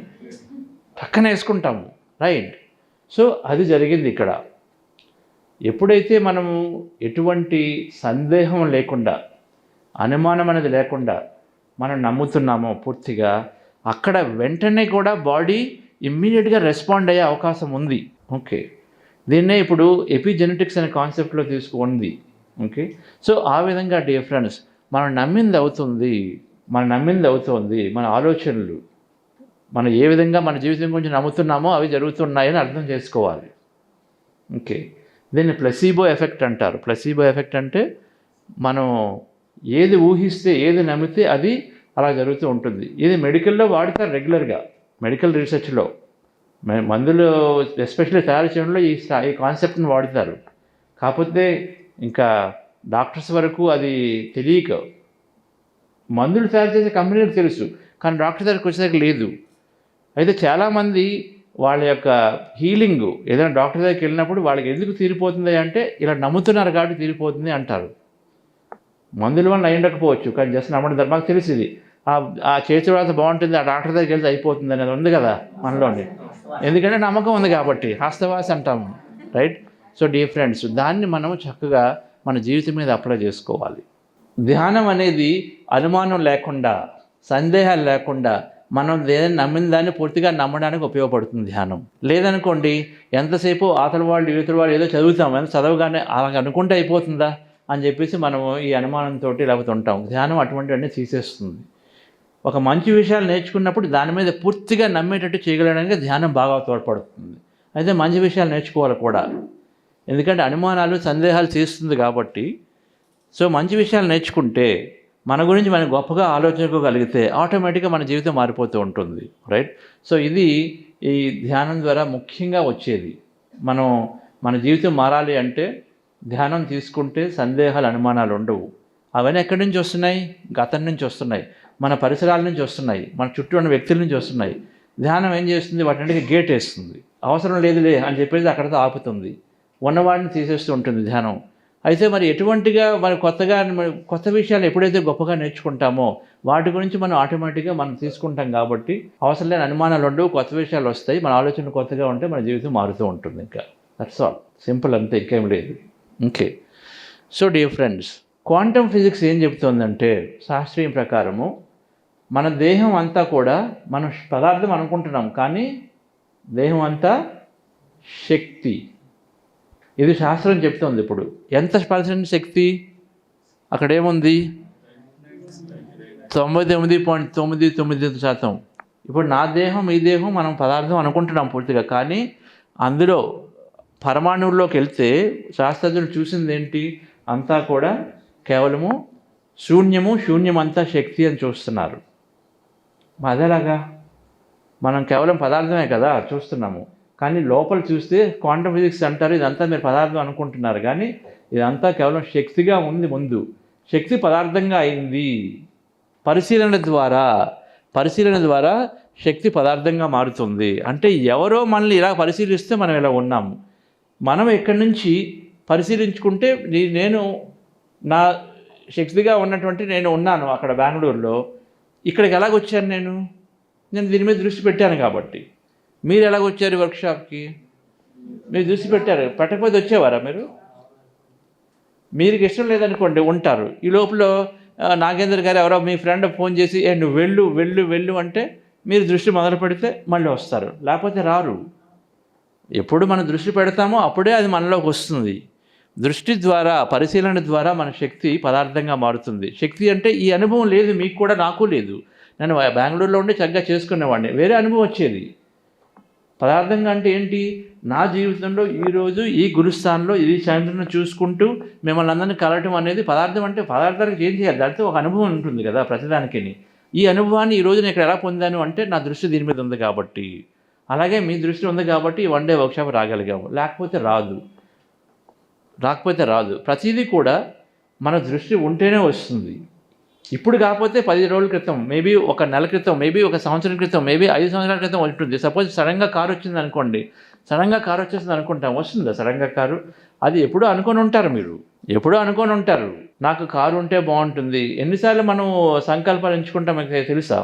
పక్కన వేసుకుంటాము, రైట్? సో అది జరిగింది ఇక్కడ. ఎప్పుడైతే మనము ఎటువంటి సందేహం లేకుండా, అనుమానం అనేది లేకుండా మనం నమ్ముతున్నామో పూర్తిగా, అక్కడ వెంటనే కూడా బాడీ ఇమ్మీడియట్గా రెస్పాండ్ అయ్యే అవకాశం ఉంది. ఓకే, దీన్నే ఇప్పుడు ఎపిజెనెటిక్స్ అనే కాన్సెప్ట్లో తీసుకుంది. ఓకే, సో ఆ విధంగా డిఫరెన్స్ మనం నమ్మింది అవుతుంది, మన ఆలోచనలు మనం ఏ విధంగా మన జీవితం గురించి నమ్ముతున్నామో అవి జరుగుతున్నాయని అర్థం చేసుకోవాలి. ఓకే, దీన్ని ప్లసీబో ఎఫెక్ట్ అంటారు. ప్లసీబో ఎఫెక్ట్ అంటే మనం ఏది ఊహిస్తే ఏది నమ్మితే అది అలా జరుగుతూ ఉంటుంది. ఇది మెడికల్లో వాడతారు రెగ్యులర్గా, మెడికల్ రీసెర్చ్లో మందులు ఎస్పెషల్లీ తయారు చేయడంలో ఈ కాన్సెప్ట్ని వాడతారు. కాకపోతే ఇంకా డాక్టర్స్ వరకు అది తెలియక, మందులు తయారు చేసే కంపెనీలకు తెలుసు కానీ డాక్టర్ దగ్గరికి వచ్చేసరికి లేదు. అయితే చాలామంది వాళ్ళ యొక్క హీలింగ్ ఏదైనా డాక్టర్ దగ్గరికి వెళ్ళినప్పుడు వాళ్ళకి ఎందుకు తీరిపోతుంది అంటే ఇలా నమ్ముతున్నారు కాబట్టి తీరిపోతుంది అంటారు. మందుల వల్ల అయి ఉండకపోవచ్చు కానీ జస్ట్ నమ్మడం మాకు తెలిసింది. ఆ చేతి వ్రాత బాగుంటుంది, ఆ డాక్టర్ దగ్గరికి వెళ్తే అయిపోతుంది అనేది ఉంది కదా మనలోని, ఎందుకంటే నమ్మకం ఉంది కాబట్టి హస్తవాసి అంటాము, రైట్? సో డియర్ ఫ్రెండ్స్, దాన్ని మనం చక్కగా మన జీవితం మీద అప్లై చేసుకోవాలి. ధ్యానం అనేది అనుమానం లేకుండా, సందేహాలు లేకుండా మనం ఏదైనా నమ్మిన దాన్ని పూర్తిగా నమ్మడానికి ఉపయోగపడుతుంది ధ్యానం. లేదనుకోండి ఎంతసేపు అవతల వాళ్ళు యువతల వాళ్ళు ఏదో చదువుతాం, ఎంత చదవగానే అలా అనుకుంటే అయిపోతుందా అని చెప్పేసి మనము ఈ అనుమానంతో లేకపోతే ఉంటాం. ధ్యానం అటువంటివన్నీ తీసేస్తుంది. ఒక మంచి విషయాలు నేర్చుకున్నప్పుడు దాని మీద పూర్తిగా నమ్మేటట్టు చేయగలడానికి ధ్యానం బాగా తోడ్పడుతుంది. అయితే మంచి విషయాలు నేర్చుకోవాలి కూడా, ఎందుకంటే అనుమానాలు సందేహాలు తీస్తుంది కాబట్టి. సో మంచి విషయాలు నేర్చుకుంటే మన గురించి మనం గొప్పగా ఆలోచించుకోగలిగితే ఆటోమేటిక్గా మన జీవితం మారిపోతూ ఉంటుంది, రైట్? సో ఇది ఈ ధ్యానం ద్వారా ముఖ్యంగా వచ్చేది. మన జీవితం మారాలి అంటే ధ్యానం తీసుకుంటే సందేహాలు అనుమానాలు ఉండవు. అవన్నీ ఎక్కడి నుంచి వస్తున్నాయి? గతం నుంచి వస్తున్నాయి, మన పరిసరాల నుంచి వస్తున్నాయి, మన చుట్టూ ఉన్న వ్యక్తుల నుంచి వస్తున్నాయి. ధ్యానం ఏం చేస్తుంది? వాటికి గేట్ వేస్తుంది. అవసరం లేదులే అని చెప్పేసి అక్కడితో ఆపుతుంది, ఉన్నవాడిని తీసేస్తూ ఉంటుంది ధ్యానం. అయితే మరి ఎటువంటిగా మరి కొత్త విషయాలు ఎప్పుడైతే గొప్పగా నేర్చుకుంటామో వాటి గురించి మనం ఆటోమేటిక్గా మనం తీసుకుంటాం కాబట్టి అవసరం లేని అనుమానాలు ఉండవు, కొత్త విషయాలు వస్తాయి, మన ఆలోచన కొత్తగా ఉంటే మన జీవితం మారుతూ ఉంటుంది. ఇంకా దట్స్ ఆల్, సింపుల్, అంతే, ఇంకేం లేదు. Okay, so dear friends, quantum physics ఏం చెప్తుందంటే శాస్త్రీయం ప్రకారము మన దేహం అంతా కూడా మనం పదార్థం అనుకుంటున్నాం కానీ దేహం అంతా శక్తి. ఇది శాస్త్రం చెప్తుంది. ఇప్పుడు ఎంత పర్సెంట్ శక్తి? అక్కడేముంది? 99.99%. ఇప్పుడు నా దేహం ఈ దేహం మనం పదార్థం అనుకుంటున్నాం పూర్తిగా, కానీ అందులో పరమాణువుల్లోకి వెళ్తే శాస్త్రజ్ఞులు చూసింది ఏంటి? అంతా కూడా కేవలము శూన్యమంతా శక్తి అని చూస్తున్నారు. అదేలాగా మనం కేవలం పదార్థమే కదా చూస్తున్నాము, కానీ లోపల చూస్తే క్వాంటమ్ ఫిజిక్స్ అంటారు ఇదంతా మీరు పదార్థం అనుకుంటున్నారు కానీ ఇదంతా కేవలం శక్తిగా ఉంది. ముందు శక్తి పదార్థంగా అయింది. పరిశీలన ద్వారా శక్తి పదార్థంగా మారుతుంది. అంటే ఎవరో మనల్ని ఇలా పరిశీలిస్తే మనం ఇలా ఉన్నాము. మనం ఎక్కడి నుంచి పరిశీలించుకుంటే నేను నా శక్తిగా ఉన్నటువంటి నేను ఉన్నాను అక్కడ బెంగళూరులో, ఇక్కడికి ఎలాగొచ్చాను? నేను దీని మీద దృష్టి పెట్టాను కాబట్టి. మీరు ఎలాగొచ్చారు వర్క్షాప్కి? మీరు దృష్టి పెట్టకపోతే వచ్చేవారా మీరు? మీకు ఇష్టం లేదనుకోండి ఉంటారు. ఈ లోపల నాగేంద్ర గారు ఎవరో మీ ఫ్రెండ్ ఫోన్ చేసి నువ్వు వెళ్ళు అంటే మీరు దృష్టి మొదలు పెడితే మళ్ళీ వస్తారు, లేకపోతే రారు. ఎప్పుడు మనం దృష్టి పెడతామో అప్పుడే అది మనలోకి వస్తుంది. దృష్టి ద్వారా, పరిశీలన ద్వారా మన శక్తి పదార్థంగా మారుతుంది. శక్తి అంటే ఈ అనుభవం లేదు మీకు కూడా, నాకు లేదు. నేను బెంగళూరులో ఉండి చక్కగా చేసుకునేవాడిని, వేరే అనుభవం వచ్చేది. పదార్థంగా అంటే ఏంటి? నా జీవితంలో ఈరోజు ఈ గురుస్థానంలో ఇది చంద్రుని చూసుకుంటూ మిమ్మల్ని అందరినీ కలవటం అనేది పదార్థం. అంటే పదార్థానికి ఏం చేయాలి? దాంతో ఒక అనుభవం ఉంటుంది కదా ప్రతిదానికి. ఈ అనుభవాన్ని ఈరోజు నేను ఇక్కడ ఎలా పొందాను అంటే నా దృష్టి దీని మీద ఉంది కాబట్టి. అలాగే మీ దృష్టి ఉంది కాబట్టి ఈ 1 డే వర్క్షాప్ రాగలిగాము, లేకపోతే రాదు. ప్రతిదీ కూడా మన దృష్టి ఉంటేనే వస్తుంది. ఇప్పుడు కాకపోతే 10 రోజుల క్రితం, మేబీ ఒక నెల క్రితం, మేబీ ఒక సంవత్సరం క్రితం, మేబీ 5 సంవత్సరాల క్రితం ఉంటుంది. సపోజ్ సడన్గా కారు వచ్చింది అనుకోండి, సడన్గా కారు వచ్చేసింది అనుకుంటాం. వస్తుందా సడన్గా కారు? అది ఎప్పుడూ అనుకొని ఉంటారు, మీరు ఎప్పుడూ అనుకొని ఉంటారు నాకు కారు ఉంటే బాగుంటుంది. ఎన్నిసార్లు మనం సంకల్పాలు ఎంచుకుంటాం మీకు తెలుసా?